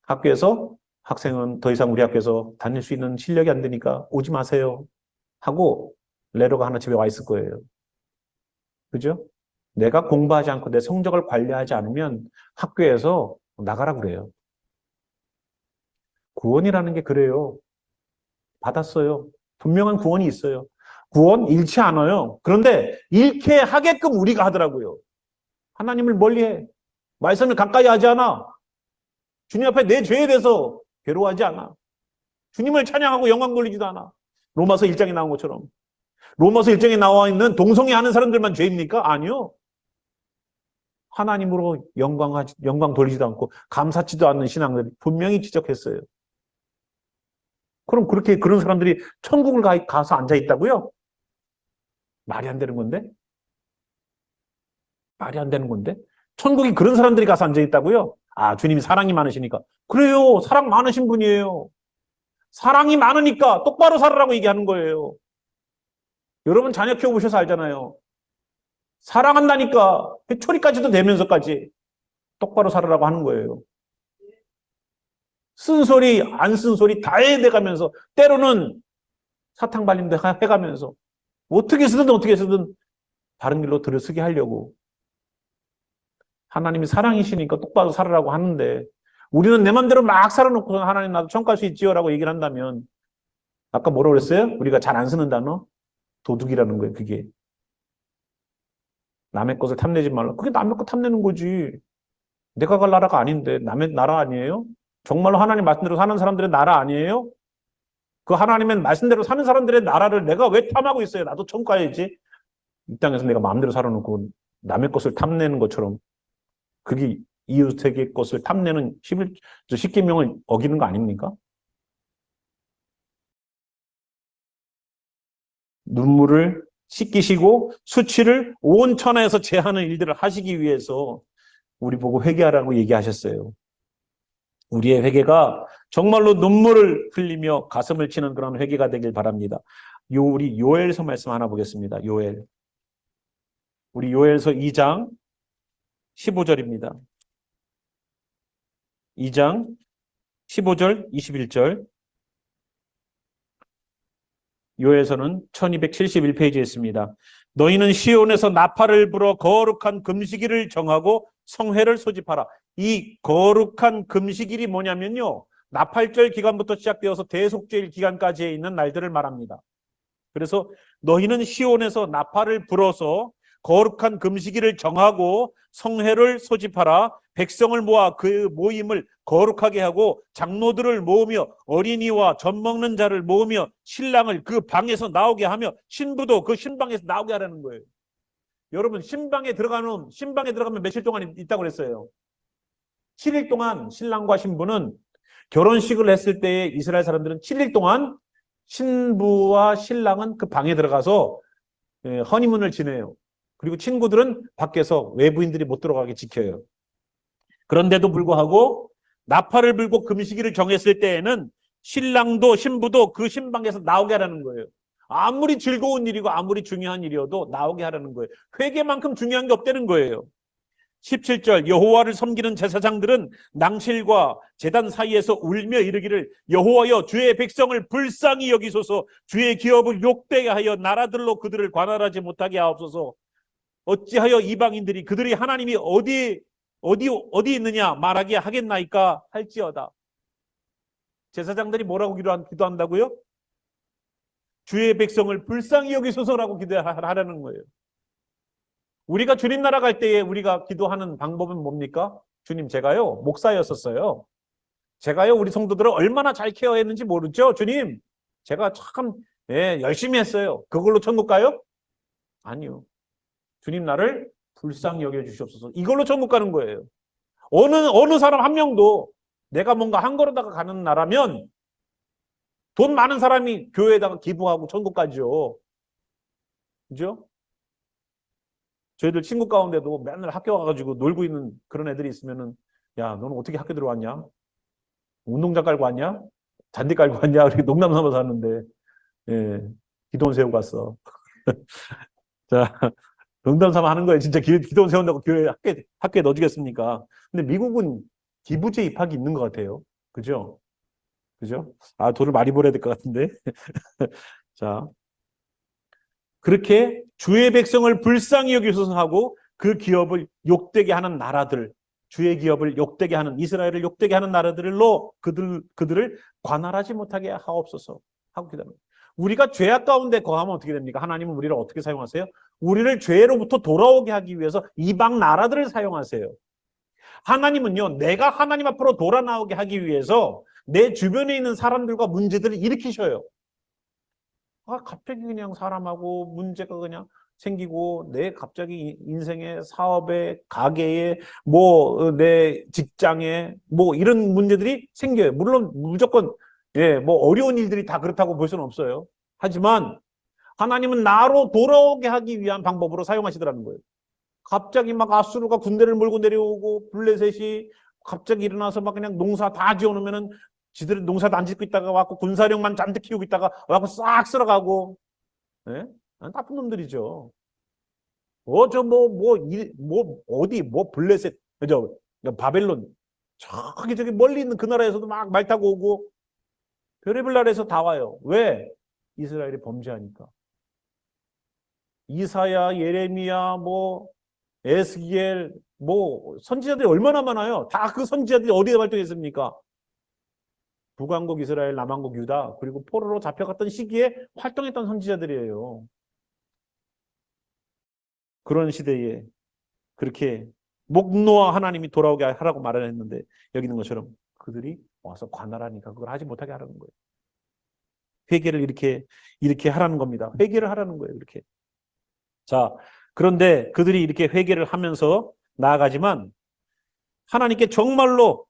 Speaker 1: 학교에서 학생은 더 이상 우리 학교에서 다닐 수 있는 실력이 안 되니까 오지 마세요 하고 레터가 하나 집에 와 있을 거예요. 그죠? 내가 공부하지 않고 내 성적을 관리하지 않으면 학교에서 나가라 그래요. 구원이라는 게 그래요. 받았어요. 분명한 구원이 있어요. 구원 잃지 않아요. 그런데 잃게 하게끔 우리가 하더라고요. 하나님을 멀리해. 말씀을 가까이 하지 않아. 주님 앞에 내 죄에 대해서 괴로워하지 않아. 주님을 찬양하고 영광 돌리지도 않아. 로마서 1장에 나온 것처럼. 로마서 1장에 나와 있는 동성애하는 사람들만 죄입니까? 아니요. 하나님으로 영광 돌리지도 않고 감사치도 않는 신앙들이 분명히 지적했어요. 그럼 그런 사람들이 천국을 가서 앉아 있다고요? 말이 안 되는 건데? 말이 안 되는 건데? 천국이 그런 사람들이 가서 앉아 있다고요? 아, 주님이 사랑이 많으시니까. 그래요. 사랑 많으신 분이에요. 사랑이 많으니까 똑바로 살으라고 얘기하는 거예요. 여러분 자녀 키워보셔서 알잖아요. 사랑한다니까 회초리까지도 되면서까지 똑바로 살으라고 하는 거예요. 쓴소리 안 쓴소리 다 해대가면서 때로는 사탕 발림도 해가면서 어떻게 쓰든 바른 길로 들어서게 하려고. 하나님이 사랑이시니까 똑바로 살으라고 하는데 우리는 내 맘대로 막 살아놓고 하나님 나도 천국 갈 수 있지요라고 얘기를 한다면 아까 뭐라고 그랬어요? 우리가 잘 안 쓰는 단어? 도둑이라는 거예요. 그게. 남의 것을 탐내지 말라. 그게 남의 것 탐내는 거지. 내가 갈 나라가 아닌데 남의 나라 아니에요? 정말로 하나님 말씀대로 사는 사람들의 나라 아니에요? 그 하나님의 말씀대로 사는 사람들의 나라를 내가 왜 탐하고 있어요? 나도 천국 가야지. 이 땅에서 내가 마음대로 살아놓고 남의 것을 탐내는 것처럼 그게 이웃에게 것을 탐내는 10계명을 어기는 거 아닙니까? 눈물을 씻기시고 수치를 온 천하에서 제하는 일들을 하시기 위해서 우리 보고 회개하라고 얘기하셨어요. 우리의 회개가 정말로 눈물을 흘리며 가슴을 치는 그런 회개가 되길 바랍니다. 우리 요엘서 말씀 하나 보겠습니다. 요엘. 우리 요엘서 2장 15절입니다. 2장 15절, 21절. 요엘서는 1271페이지에 있습니다. 너희는 시온에서 나팔을 불어 거룩한 금식일을 정하고 성회를 소집하라. 이 거룩한 금식일이 뭐냐면요, 나팔절 기간부터 시작되어서 대속죄일 기간까지에 있는 날들을 말합니다. 그래서 너희는 시온에서 나팔을 불어서 거룩한 금식일을 정하고 성회를 소집하라. 백성을 모아 그 모임을 거룩하게 하고 장로들을 모으며 어린이와 젖 먹는 자를 모으며 신랑을 그 방에서 나오게 하며 신부도 그 신방에서 나오게 하라는 거예요. 여러분, 신방에 들어가면 며칠 동안 있다고 그랬어요. 7일 동안 신랑과 신부는 결혼식을 했을 때 이스라엘 사람들은 7일 동안 신부와 신랑은 그 방에 들어가서 허니문을 지내요. 그리고 친구들은 밖에서 외부인들이 못 들어가게 지켜요. 그런데도 불구하고 나팔을 불고 금식일을 정했을 때에는 신랑도 신부도 그 신방에서 나오게 하라는 거예요. 아무리 즐거운 일이고 아무리 중요한 일이어도 나오게 하라는 거예요. 회개만큼 중요한 게 없다는 거예요. 17절 여호와를 섬기는 제사장들은 낭실과 제단 사이에서 울며 이르기를 여호와여 주의 백성을 불쌍히 여기소서 주의 기업을 욕되게 하여 나라들로 그들을 관할하지 못하게 하옵소서. 어찌하여 이방인들이 그들이 하나님이 어디 있느냐 말하게 하겠나이까 할지어다. 제사장들이 뭐라고 기도한다고요? 주의 백성을 불쌍히 여기소서라고 기도하라는 거예요. 우리가 주님 나라 갈 때에 우리가 기도하는 방법은 뭡니까? 주님, 제가요 목사였었어요. 제가요 우리 성도들을 얼마나 잘 케어했는지 모르죠? 주님, 제가 참 열심히 했어요. 그걸로 천국 가요? 아니요. 주님 나를 불쌍히 여겨주시옵소서. 이걸로 천국 가는 거예요. 어느 사람 한 명도 내가 뭔가 한 거로다가 가는 나라면 돈 많은 사람이 교회에다가 기부하고 천국 가죠. 그죠? 저희들 친구 가운데도 맨날 학교 가가지고 놀고 있는 그런 애들이 있으면은, 야, 너는 어떻게 학교 들어왔냐? 운동장 깔고 왔냐? 잔디 깔고 왔냐? 이렇게 농담 삼아서 하는데, 기도원 세우고 갔어. 자, 농담 삼아 하는 거예요. 진짜 기도원 세운다고 교회 학교에 넣어주겠습니까? 근데 미국은 기부제 입학이 있는 것 같아요. 그죠? 그죠? 아, 돈을 많이 벌어야 될 것 같은데. 자, 그렇게 주의 백성을 불쌍히 여기소서 하고 그 기업을 욕되게 하는 나라들, 주의 기업을 욕되게 하는, 이스라엘을 욕되게 하는 나라들로 그들을 관할하지 못하게 하옵소서 하고 기도합니다. 우리가 죄악 가운데 거하면 어떻게 됩니까? 하나님은 우리를 어떻게 사용하세요? 우리를 죄로부터 돌아오게 하기 위해서 이방 나라들을 사용하세요. 하나님은요, 내가 하나님 앞으로 돌아 나오게 하기 위해서 내 주변에 있는 사람들과 문제들을 일으키셔요. 갑자기 그냥 사람하고 문제가 그냥 생기고 내 갑자기 인생의 사업에 가게에 뭐 내 직장에 뭐 이런 문제들이 생겨요. 물론 무조건 뭐 어려운 일들이 다 그렇다고 볼 수는 없어요. 하지만 하나님은 나로 돌아오게 하기 위한 방법으로 사용하시더라는 거예요. 갑자기 막 아수르가 군대를 몰고 내려오고 블레셋이 갑자기 일어나서 막 그냥 농사 다 지어놓으면은 지들은 농사도 안 짓고 있다가 와갖고 군사력만 잔뜩 키우고 있다가 와갖고 싹 쓸어가고, 나쁜 놈들이죠. 블레셋, 바벨론, 저기 멀리 있는 그 나라에서도 막 말 타고 오고, 별의별 나라에서 다 와요. 왜? 이스라엘이 범죄하니까. 이사야, 예레미야, 에스기엘, 선지자들이 얼마나 많아요. 다 그 선지자들이 어디에 활동했습니까? 북왕국 이스라엘, 남왕국 유다, 그리고 포로로 잡혀갔던 시기에 활동했던 선지자들이에요. 그런 시대에 그렇게 목 놓아 하나님이 돌아오게 하라고 말을 했는데 여기 있는 것처럼 그들이 와서 관할하니까 그걸 하지 못하게 하라는 거예요. 회개를 이렇게 하라는 겁니다. 회개를 하라는 거예요. 이렇게. 자, 그런데 그들이 이렇게 회개를 하면서 나아가지만 하나님께 정말로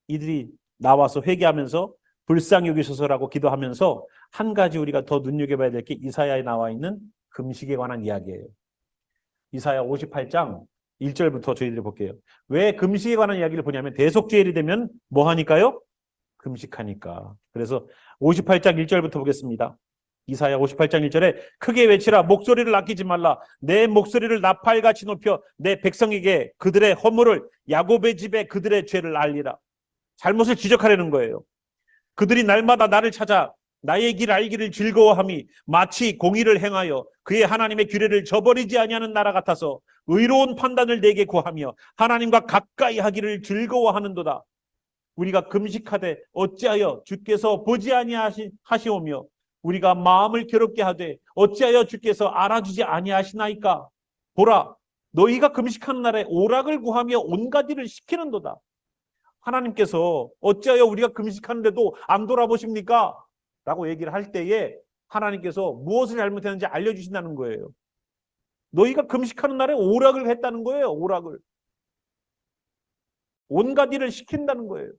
Speaker 1: 이들이 나와서 회개하면서 불쌍히 여기소서라고 기도하면서 한 가지 우리가 더 눈여겨봐야 될 게 이사야에 나와 있는 금식에 관한 이야기예요. 이사야 58장 1절부터 저희들이 볼게요. 왜 금식에 관한 이야기를 보냐면 대속죄일이 되면 뭐 하니까요? 금식하니까. 그래서 58장 1절부터 보겠습니다. 이사야 58장 1절에 크게 외치라 목소리를 아끼지 말라 내 목소리를 나팔같이 높여 내 백성에게 그들의 허물을 야곱의 집에 그들의 죄를 알리라. 잘못을 지적하려는 거예요. 그들이 날마다 나를 찾아 나의 길 알기를 즐거워함이 마치 공의를 행하여 그의 하나님의 규례를 저버리지 아니하는 나라 같아서 의로운 판단을 내게 구하며 하나님과 가까이 하기를 즐거워하는도다. 우리가 금식하되 어찌하여 주께서 보지 아니하시오며 우리가 마음을 괴롭게 하되 어찌하여 주께서 알아주지 아니하시나이까. 보라, 너희가 금식하는 날에 오락을 구하며 온갖 일을 시키는도다. 하나님께서 어찌하여 우리가 금식하는데도 안 돌아보십니까? 라고 얘기를 할 때에 하나님께서 무엇을 잘못했는지 알려주신다는 거예요. 너희가 금식하는 날에 오락을 했다는 거예요. 오락을. 온갖 일을 시킨다는 거예요.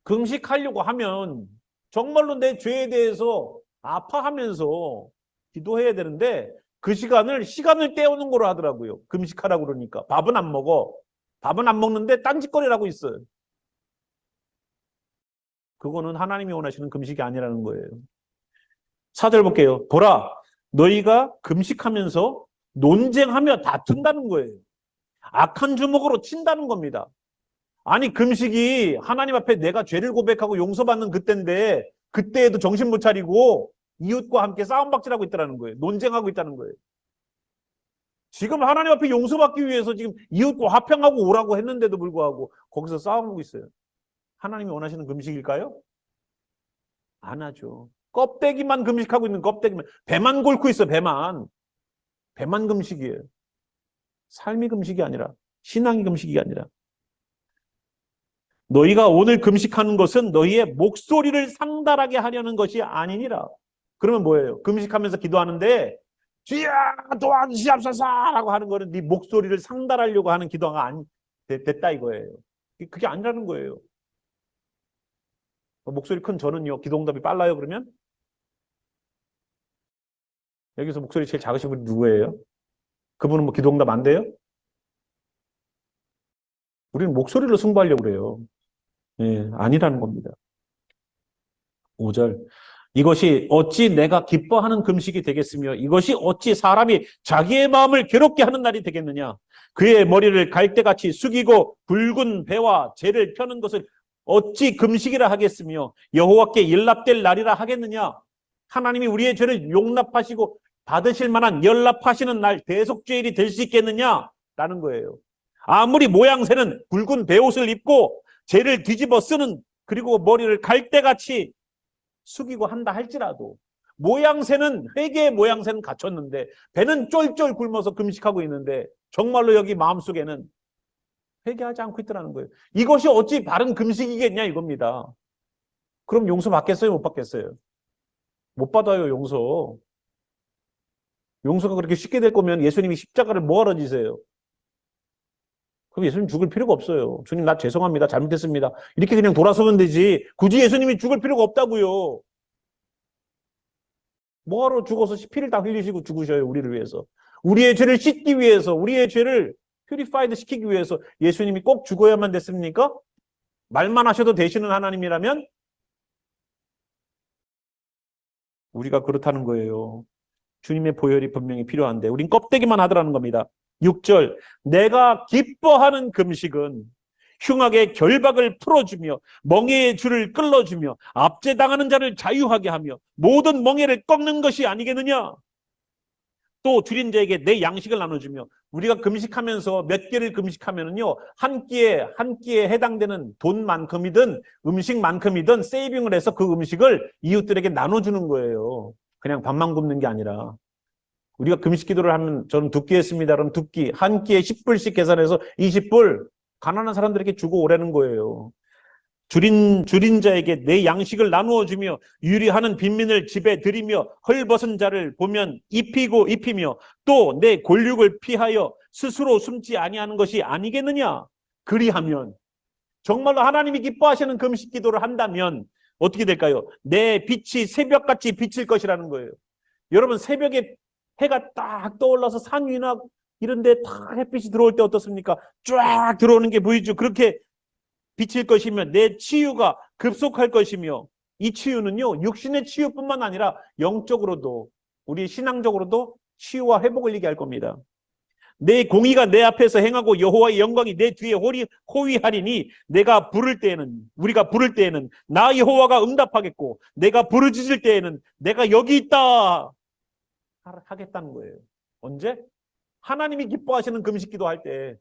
Speaker 1: 금식하려고 하면 정말로 내 죄에 대해서 아파하면서 기도해야 되는데 그 시간을 때우는 거로 하더라고요. 금식하라고 그러니까. 밥은 안 먹어. 밥은 안 먹는데 딴짓거리라고 있어요. 그거는 하나님이 원하시는 금식이 아니라는 거예요. 4절 볼게요. 보라, 너희가 금식하면서 논쟁하며 다툰다는 거예요. 악한 주먹으로 친다는 겁니다. 아니, 금식이 하나님 앞에 내가 죄를 고백하고 용서받는 그때인데 그때에도 정신 못 차리고 이웃과 함께 싸움박질하고 있다는 거예요. 논쟁하고 있다는 거예요. 지금 하나님 앞에 용서받기 위해서 지금 이웃과 화평하고 오라고 했는데도 불구하고 거기서 싸움하고 있어요. 하나님이 원하시는 금식일까요? 안 하죠. 껍데기만 금식하고 있는 껍데기만. 배만 골고 있어, 배만. 배만 금식이에요. 삶이 금식이 아니라, 신앙이 금식이 아니라. 너희가 오늘 금식하는 것은 너희의 목소리를 상달하게 하려는 것이 아니니라. 그러면 뭐예요? 금식하면서 기도하는데 주여 도와주시옵소서라고 하는 거는 네 목소리를 상달하려고 하는 기도가 됐다 이거예요. 그게 아니라는 거예요. 목소리 큰 저는요, 기도응답이 빨라요 그러면? 여기서 목소리 제일 작으신 분이 누구예요? 그분은 뭐 기도응답 안 돼요? 우리는 목소리로 승부하려고 그래요. 예, 아니라는 겁니다. 5절. 이것이 어찌 내가 기뻐하는 금식이 되겠으며 이것이 어찌 사람이 자기의 마음을 괴롭게 하는 날이 되겠느냐. 그의 머리를 갈대같이 숙이고 붉은 배와 재를 펴는 것을 어찌 금식이라 하겠으며 여호와께 일납될 날이라 하겠느냐. 하나님이 우리의 죄를 용납하시고 받으실 만한 연납하시는 날 대속죄일이 될 수 있겠느냐 라는 거예요. 아무리 모양새는 붉은 배옷을 입고 재를 뒤집어 쓰는 그리고 머리를 갈대같이 숙이고 한다 할지라도 모양새는 회개의 모양새는 갖췄는데 배는 쫄쫄 굶어서 금식하고 있는데 정말로 여기 마음속에는 회개하지 않고 있더라는 거예요. 이것이 어찌 바른 금식이겠냐 이겁니다. 그럼 용서 받겠어요? 못 받겠어요? 못 받아요. 용서가 그렇게 쉽게 될 거면 예수님이 십자가를 뭐하러 지세요? 그럼 예수님 죽을 필요가 없어요. 주님 나 죄송합니다. 잘못했습니다. 이렇게 그냥 돌아서면 되지. 굳이 예수님이 죽을 필요가 없다고요. 뭐하러 죽어서 피를 다 흘리시고 죽으셔요. 우리를 위해서. 우리의 죄를 씻기 위해서, 우리의 죄를 퓨리파이드 시키기 위해서 예수님이 꼭 죽어야만 됐습니까? 말만 하셔도 되시는 하나님이라면 우리가 그렇다는 거예요. 주님의 보혈이 분명히 필요한데 우린 껍데기만 하더라는 겁니다. 6절. 내가 기뻐하는 금식은 흉악의 결박을 풀어주며 멍에의 줄을 끌어주며 압제당하는 자를 자유하게 하며 모든 멍에를 꺾는 것이 아니겠느냐. 또 줄인 자에게 내 양식을 나눠주며 우리가 금식하면서 몇 개를 금식하면은요 한 끼에 해당되는 돈만큼이든 음식만큼이든 세이빙을 해서 그 음식을 이웃들에게 나눠주는 거예요. 그냥 밥만 굶는 게 아니라. 우리가 금식 기도를 하면 저는 2끼 했습니다. 그럼 2끼, 한 끼에 10불씩 계산해서 20불 가난한 사람들에게 주고 오라는 거예요. 줄인 자에게 내 양식을 나누어 주며 유리하는 빈민을 집에 들이며 헐벗은 자를 보면 입히며 또 내 골육을 피하여 스스로 숨지 아니하는 것이 아니겠느냐. 그리하면 정말로 하나님이 기뻐하시는 금식 기도를 한다면 어떻게 될까요? 내 빛이 새벽같이 비칠 것이라는 거예요. 여러분 새벽에 해가 딱 떠올라서 산 위나 이런 데 다 햇빛이 들어올 때 어떻습니까? 쫙 들어오는 게 보이죠. 그렇게 비칠 것이며 내 치유가 급속할 것이며 이 치유는요 육신의 치유뿐만 아니라 영적으로도 우리 신앙적으로도 치유와 회복을 얘기할 겁니다. 내 공의가 내 앞에서 행하고 여호와의 영광이 내 뒤에 호위하리니 내가 부를 때에는 우리가 부를 때에는 나 여호와가 응답하겠고 내가 부르짖을 때에는 내가 여기 있다 하겠다는 거예요. 언제? 하나님이 기뻐하시는 금식기도 할 때.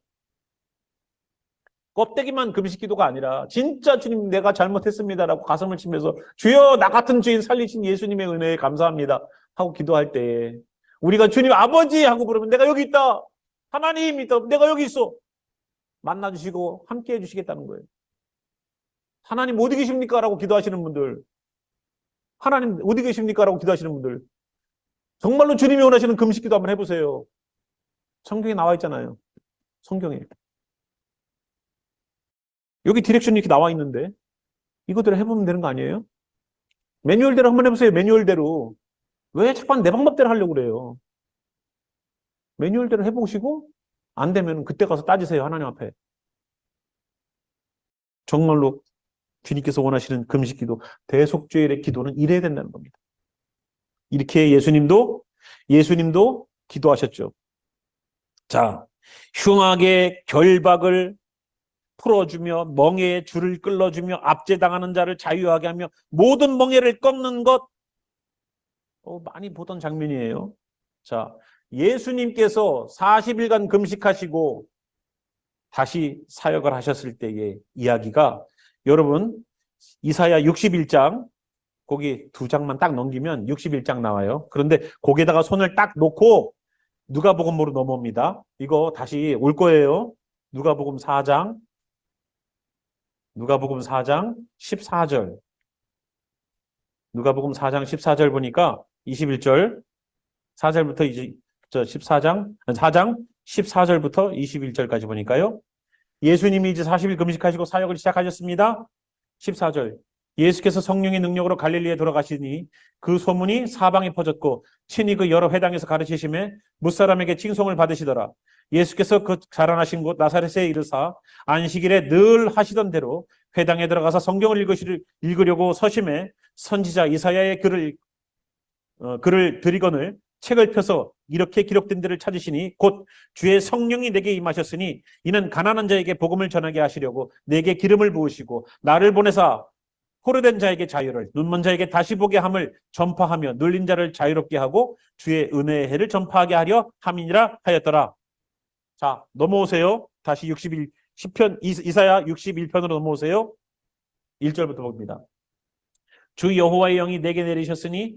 Speaker 1: 껍데기만 금식기도가 아니라 진짜 주님 내가 잘못했습니다라고 가슴을 치면서 주여 나 같은 죄인 살리신 예수님의 은혜에 감사합니다 하고 기도할 때 우리가 주님 아버지 하고 부르면 내가 여기 있다. 하나님 있다. 내가 여기 있어. 만나주시고 함께 해주시겠다는 거예요. 하나님 어디 계십니까? 라고 기도하시는 분들, 하나님 어디 계십니까? 라고 기도하시는 분들, 정말로 주님이 원하시는 금식기도 한번 해보세요. 성경에 나와 있잖아요. 성경에. 여기 디렉션이 이렇게 나와 있는데 이것대로 해보면 되는 거 아니에요? 매뉴얼대로 한번 해보세요. 매뉴얼대로. 왜 자꾸 내 방법대로 하려고 그래요? 매뉴얼대로 해보시고 안 되면 그때 가서 따지세요. 하나님 앞에. 정말로 주님께서 원하시는 금식기도, 대속죄일의 기도는 이래야 된다는 겁니다. 이렇게 예수님도 기도하셨죠. 자, 흉악의 결박을 풀어주며 멍에의 줄을 끌어주며 압제당하는 자를 자유하게 하며 모든 멍에를 꺾는 것 많이 보던 장면이에요. 자, 예수님께서 40일간 금식하시고 다시 사역을 하셨을 때의 이야기가 여러분 이사야 61장 거기 2장만 딱 넘기면 61장 나와요. 그런데 거기에다가 손을 딱 놓고 누가복음으로 넘어옵니다. 이거 다시 올 거예요. 누가복음 4장 14절. 누가복음 4장 14절 보니까 21절 4절부터 이제 4장 14절부터 21절까지 보니까요. 예수님이 이제 40일 금식하시고 사역을 시작하셨습니다. 14절. 예수께서 성령의 능력으로 갈릴리에 돌아가시니 그 소문이 사방에 퍼졌고 친히 그 여러 회당에서 가르치심에 뭇사람에게 칭송을 받으시더라. 예수께서 그 자라나신 곳 나사렛에 이르사 안식일에 늘 하시던 대로 회당에 들어가서 성경을 읽으려고 서심해 선지자 이사야의 글을 들이거늘 책을 펴서 이렇게 기록된 데를 찾으시니 곧 주의 성령이 내게 임하셨으니 이는 가난한 자에게 복음을 전하게 하시려고 내게 기름을 부으시고 나를 보내사 포로된 자에게 자유를 눈먼 자에게 다시 보게 함을 전파하며 눌린 자를 자유롭게 하고 주의 은혜의 해를 전파하게 하려 함이니라 하였더라. 자, 넘어오세요. 다시 10편 이사야 61편으로 넘어오세요. 1절부터 봅니다. 주 여호와의 영이 내게 내리셨으니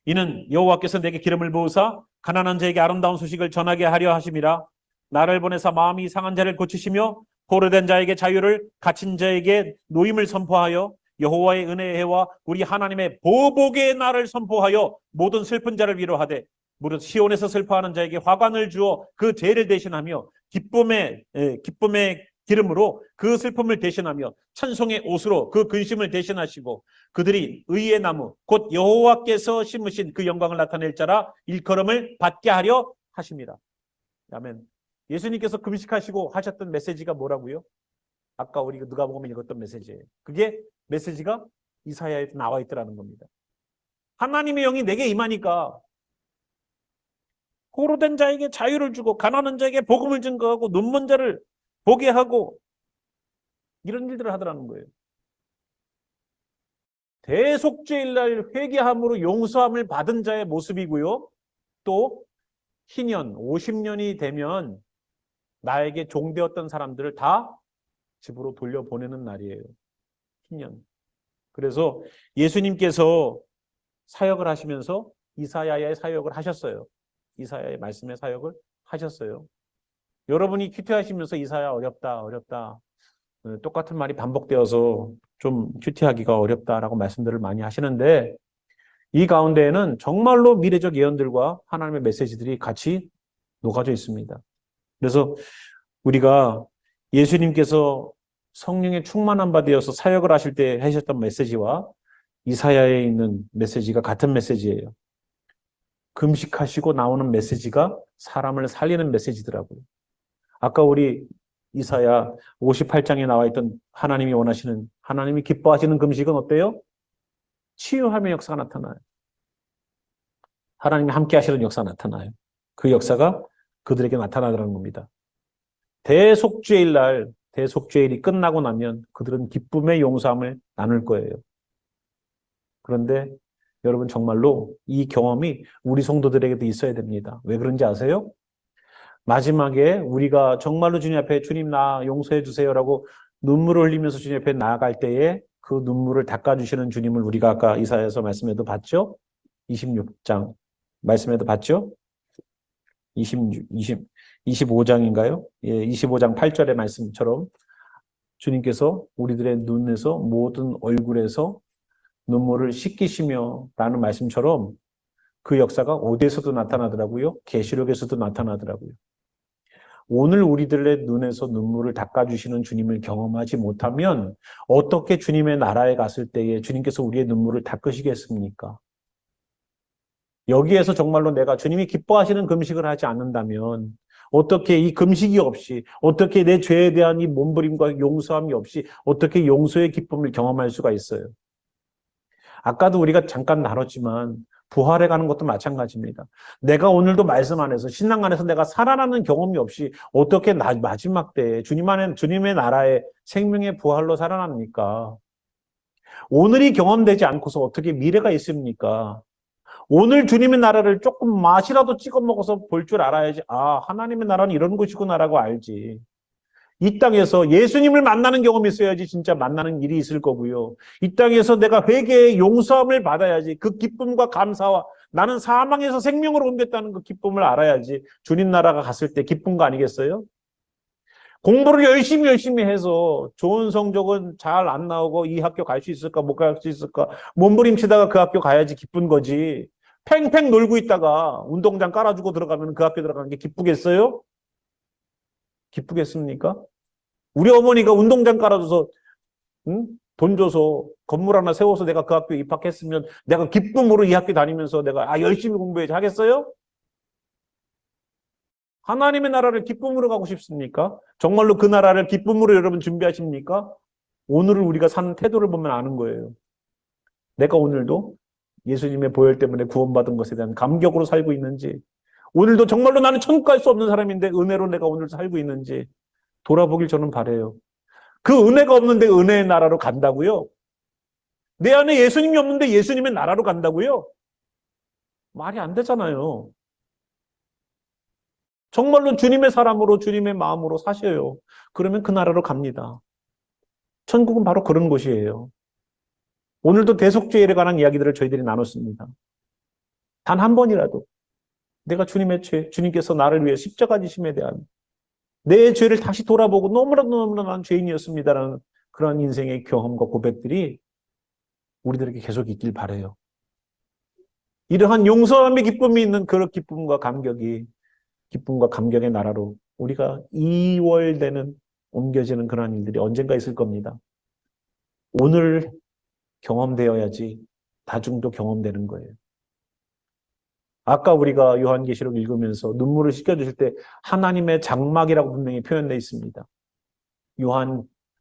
Speaker 1: 이는 여호와께서 내게 기름을 부으사 가난한 자에게 아름다운 소식을 전하게 하려 하심이라. 나를 보내사 마음이 상한 자를 고치시며 포로된 자에게 자유를 갇힌 자에게 노임을 선포하여 여호와의 은혜의 해와 우리 하나님의 보복의 날을 선포하여 모든 슬픈 자를 위로하되 무릇 시온에서 슬퍼하는 자에게 화관을 주어 그 죄를 대신하며 기쁨의 기름으로 그 슬픔을 대신하며 찬송의 옷으로 그 근심을 대신하시고 그들이 의의 나무 곧 여호와께서 심으신 그 영광을 나타낼 자라 일컬음을 받게 하려 하십니다. 아멘. 예수님께서 금식하시고 하셨던 메시지가 뭐라고요? 아까 우리 누가복음 읽었던 메시지예요. 그게 메시지가 이사야에 나와 있더라는 겁니다. 하나님의 영이 내게 임하니까 포로된 자에게 자유를 주고 가난한 자에게 복음을 증거하고 눈먼 자를 보게 하고 이런 일들을 하더라는 거예요. 대속죄일날 회개함으로 용서함을 받은 자의 모습이고요. 또 희년 50년이 되면 나에게 종되었던 사람들을 다 집으로 돌려보내는 날이에요. 희년. 그래서 예수님께서 사역을 하시면서 이사야의 사역을 하셨어요. 이사야의 말씀의 사역을 하셨어요. 여러분이 큐티하시면서 이사야 어렵다. 똑같은 말이 반복되어서 좀 큐티하기가 어렵다라고 말씀들을 많이 하시는데 이 가운데에는 정말로 미래적 예언들과 하나님의 메시지들이 같이 녹아져 있습니다. 그래서 우리가 예수님께서 성령의 충만한 바 되어서 사역을 하실 때 하셨던 메시지와 이사야에 있는 메시지가 같은 메시지예요. 금식하시고 나오는 메시지가 사람을 살리는 메시지더라고요. 아까 우리 이사야 58장에 나와 있던 하나님이 원하시는, 하나님이 기뻐하시는 금식은 어때요? 치유함의 역사가 나타나요. 하나님이 함께 하시는 역사가 나타나요. 그 역사가 그들에게 나타나더라는 겁니다. 대속죄일 날, 대속죄일이 끝나고 나면 그들은 기쁨의 용서함을 나눌 거예요. 그런데 여러분 정말로 이 경험이 우리 성도들에게도 있어야 됩니다. 왜 그런지 아세요? 마지막에 우리가 정말로 주님 앞에 주님 나 용서해 주세요라고 눈물을 흘리면서 주님 앞에 나아갈 때에 그 눈물을 닦아주시는 주님을 우리가 아까 이사야서 말씀에도 봤죠? 26장 말씀에도 봤죠? 25장인가요? 예, 25장 8절의 말씀처럼 주님께서 우리들의 눈에서 모든 얼굴에서 눈물을 씻기시며 라는 말씀처럼 그 역사가 어디에서도 나타나더라고요. 계시록에서도 나타나더라고요. 오늘 우리들의 눈에서 눈물을 닦아주시는 주님을 경험하지 못하면 어떻게 주님의 나라에 갔을 때에 주님께서 우리의 눈물을 닦으시겠습니까? 여기에서 정말로 내가 주님이 기뻐하시는 금식을 하지 않는다면 어떻게 이 금식이 없이 어떻게 내 죄에 대한 이 몸부림과 용서함이 없이 어떻게 용서의 기쁨을 경험할 수가 있어요? 아까도 우리가 잠깐 나눴지만 부활해 가는 것도 마찬가지입니다. 내가 오늘도 말씀 안에서 신앙 안에서 내가 살아나는 경험이 없이 어떻게 마지막 때에 주님의 나라의 생명의 부활로 살아납니까? 오늘이 경험되지 않고서 어떻게 미래가 있습니까? 오늘 주님의 나라를 조금 맛이라도 찍어 먹어서 볼 줄 알아야지. 아, 하나님의 나라는 이런 것이구나라고 알지. 이 땅에서 예수님을 만나는 경험이 있어야지 진짜 만나는 일이 있을 거고요. 이 땅에서 내가 회개의 용서함을 받아야지 그 기쁨과 감사와 나는 사망에서 생명으로 옮겼다는 그 기쁨을 알아야지 주님 나라가 갔을 때 기쁜 거 아니겠어요? 공부를 열심히 해서 좋은 성적은 잘 안 나오고 이 학교 갈 수 있을까 못 갈 수 있을까 몸부림치다가 그 학교 가야지 기쁜 거지. 팽팽 놀고 있다가 운동장 깔아주고 들어가면 그 학교 들어가는 게 기쁘겠어요? 기쁘겠습니까? 우리 어머니가 운동장 깔아줘서 응? 돈 줘서 건물 하나 세워서 내가 그 학교에 입학했으면 내가 기쁨으로 이 학교 다니면서 내가 열심히 공부해야지 하겠어요? 하나님의 나라를 기쁨으로 가고 싶습니까? 정말로 그 나라를 기쁨으로 여러분 준비하십니까? 오늘을 우리가 사는 태도를 보면 아는 거예요. 내가 오늘도 예수님의 보혈 때문에 구원받은 것에 대한 감격으로 살고 있는지, 오늘도 정말로 나는 천국 갈 수 없는 사람인데 은혜로 내가 오늘 살고 있는지 돌아보길 저는 바라요. 그 은혜가 없는데 은혜의 나라로 간다고요? 내 안에 예수님이 없는데 예수님의 나라로 간다고요? 말이 안 되잖아요. 정말로 주님의 사람으로 주님의 마음으로 사셔요. 그러면 그 나라로 갑니다. 천국은 바로 그런 곳이에요. 오늘도 대속죄에 관한 이야기들을 저희들이 나눴습니다. 단 한 번이라도 내가 주님의 죄, 주님께서 나를 위해 십자가 지심에 대한 내 죄를 다시 돌아보고 너무나도 난 죄인이었습니다라는 그런 인생의 경험과 고백들이 우리들에게 계속 있길 바라요. 이러한 용서함의 기쁨이 있는 그런 기쁨과 감격의 나라로 우리가 이월되는 옮겨지는 그런 일들이 언젠가 있을 겁니다. 오늘 경험되어야지 다중도 경험되는 거예요. 아까 우리가 요한계시록 읽으면서 눈물을 씻겨주실 때 하나님의 장막이라고 분명히 표현되어 있습니다.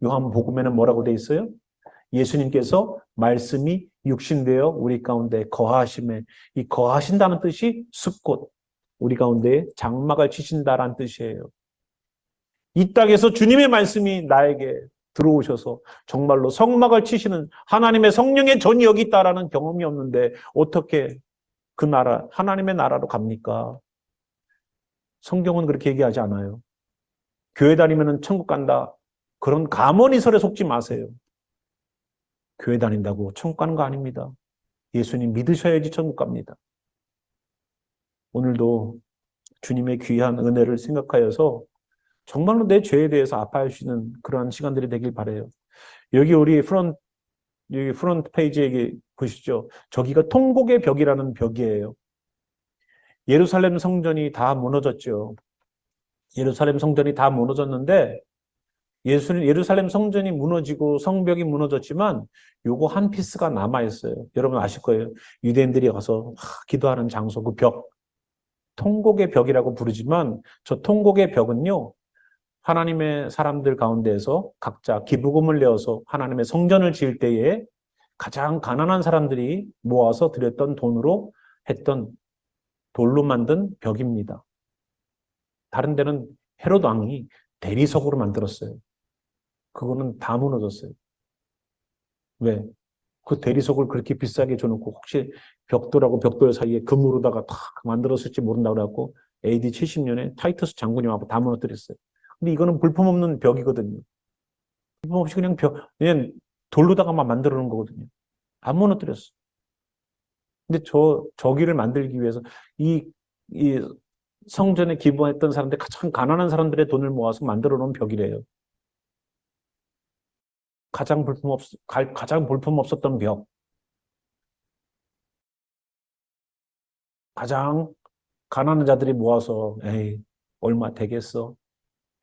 Speaker 1: 요한복음에는 뭐라고 되어 있어요? 예수님께서 말씀이 육신되어 우리 가운데 거하심에, 이 거하신다는 뜻이 숲곳, 우리 가운데 장막을 치신다라는 뜻이에요. 이 땅에서 주님의 말씀이 나에게 들어오셔서 정말로 성막을 치시는 하나님의 성령의 전이 여기 있다라는 경험이 없는데 어떻게 그 나라, 하나님의 나라로 갑니까? 성경은 그렇게 얘기하지 않아요. 교회 다니면 천국 간다. 그런 가머니설에 속지 마세요. 교회 다닌다고 천국 가는 거 아닙니다. 예수님 믿으셔야지 천국 갑니다. 오늘도 주님의 귀한 은혜를 생각하여서 정말로 내 죄에 대해서 아파할 수 있는 그러한 시간들이 되길 바라요. 여기 우리 프론트 페이지에 보시죠. 저기가 통곡의 벽이라는 벽이에요. 예루살렘 성전이 다 무너졌죠. 예루살렘 성전이 다 무너졌는데 예루살렘 성전이 무너지고 성벽이 무너졌지만 요거 한 피스가 남아있어요. 여러분 아실 거예요. 유대인들이 가서 기도하는 장소 그 벽. 통곡의 벽이라고 부르지만 저 통곡의 벽은요. 하나님의 사람들 가운데에서 각자 기부금을 내어서 하나님의 성전을 지을 때에 가장 가난한 사람들이 모아서 드렸던 돈으로 했던 돌로 만든 벽입니다. 다른 데는 헤롯 왕이 대리석으로 만들었어요. 그거는 다 무너졌어요. 왜? 그 대리석을 그렇게 비싸게 줘놓고 혹시 벽돌하고 벽돌 사이에 금으로다가 탁 만들었을지 모른다고 그래갖고 AD 70년에 타이터스 장군이 와서 다 무너뜨렸어요. 근데 이거는 볼품없는 벽이거든요. 볼품없이 그냥 그냥 돌로다가만 만들어 놓은 거거든요. 안 무너뜨렸어. 근데 저기를 만들기 위해서 이 성전에 기부했던 사람들, 가장 가난한 사람들의 돈을 모아서 만들어 놓은 벽이래요. 가장 볼품 없었던 벽. 가장 가난한 자들이 모아서, 에이, 얼마 되겠어?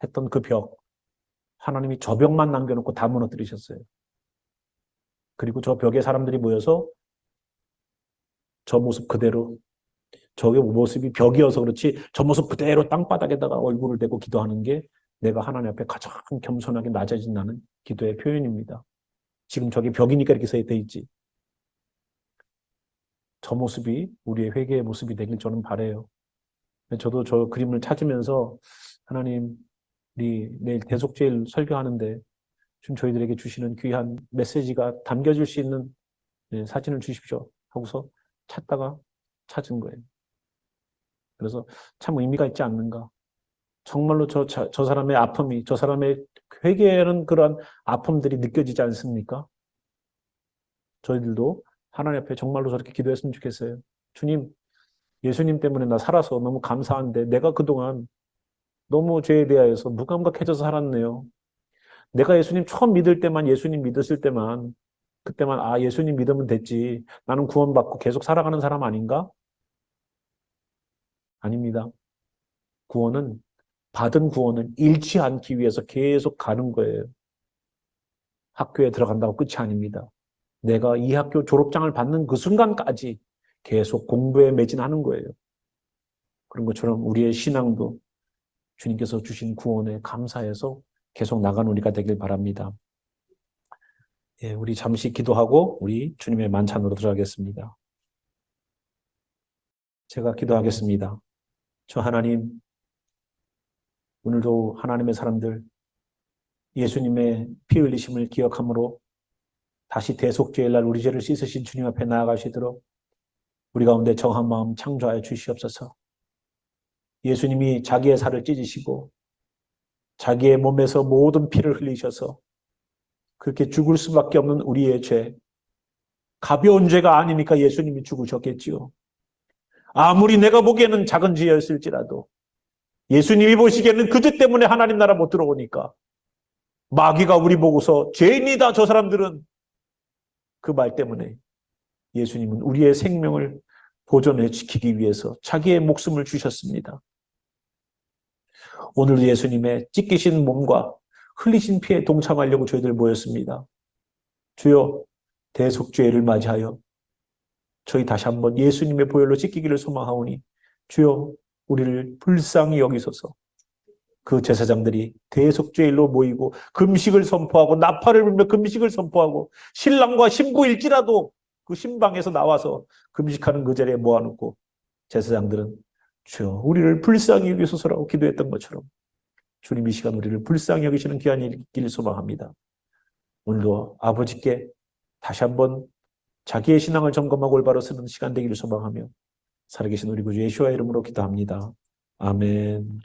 Speaker 1: 했던 그 벽. 하나님이 저 벽만 남겨놓고 다 무너뜨리셨어요. 그리고 저 벽에 사람들이 모여서 저 모습 그대로, 저게 모습이 벽이어서 그렇지, 저 모습 그대로 땅바닥에다가 얼굴을 대고 기도하는 게 내가 하나님 앞에 가장 겸손하게 낮아진다는 기도의 표현입니다. 지금 저기 벽이니까 이렇게 돼 있지. 저 모습이 우리의 회개의 모습이 되길 저는 바라요. 저도 저 그림을 찾으면서 하나님, 우리 내일 대속죄일 설교하는데 좀 저희들에게 주시는 귀한 메시지가 담겨질 수 있는 사진을 주십시오 하고서 찾다가 찾은 거예요. 그래서 참 의미가 있지 않는가. 정말로 저 사람의 아픔이, 저 사람의 회개하는 그런 아픔들이 느껴지지 않습니까? 저희들도 하나님 앞에 정말로 저렇게 기도했으면 좋겠어요. 주님, 예수님 때문에 나 살아서 너무 감사한데 내가 그동안 너무 죄에 대하여서 무감각해져서 살았네요. 내가 예수님 처음 믿을 때만, 예수님 믿었을 때만, 그때만 예수님 믿으면 됐지. 나는 구원받고 계속 살아가는 사람 아닌가? 아닙니다. 받은 구원은 잃지 않기 위해서 계속 가는 거예요. 학교에 들어간다고 끝이 아닙니다. 내가 이 학교 졸업장을 받는 그 순간까지 계속 공부에 매진하는 거예요. 그런 것처럼 우리의 신앙도 주님께서 주신 구원에 감사해서 계속 나가는 우리가 되길 바랍니다. 예, 우리 잠시 기도하고 우리 주님의 만찬으로 들어가겠습니다. 제가 기도하겠습니다. 저 하나님, 오늘도 하나님의 사람들 예수님의 피 흘리심을 기억함으로 다시 대속죄의 날 우리 죄를 씻으신 주님 앞에 나아가시도록 우리 가운데 정한 마음 창조하여 주시옵소서. 예수님이 자기의 살을 찢으시고 자기의 몸에서 모든 피를 흘리셔서 그렇게 죽을 수밖에 없는 우리의 죄, 가벼운 죄가 아니니까 예수님이 죽으셨겠지요. 아무리 내가 보기에는 작은 죄였을지라도 예수님이 보시기에는 그 죄 때문에 하나님 나라 못 들어오니까 마귀가 우리 보고서 죄인이다 저 사람들은, 그 말 때문에 예수님은 우리의 생명을 보존해 지키기 위해서 자기의 목숨을 주셨습니다. 오늘도 예수님의 찢기신 몸과 흘리신 피에 동참하려고 저희들 모였습니다. 주여, 대속죄를 맞이하여 저희 다시 한번 예수님의 보혈로 찢기기를 소망하오니 주여, 우리를 불쌍히 여기소서. 그 제사장들이 대속죄일로 모이고 금식을 선포하고 나팔을 불며 금식을 선포하고 신랑과 신부일지라도 그 신방에서 나와서 금식하는 그 자리에 모아놓고 제사장들은 주여 우리를 불쌍히 여기소서라고 기도했던 것처럼 주님 이 시간 우리를 불쌍히 여기시는 귀한 일을 소망합니다. 오늘도 아버지께 다시 한번 자기의 신앙을 점검하고 올바로 쓰는 시간 되기를 소망하며 살아계신 우리 구주 예수와 이름으로 기도합니다. 아멘.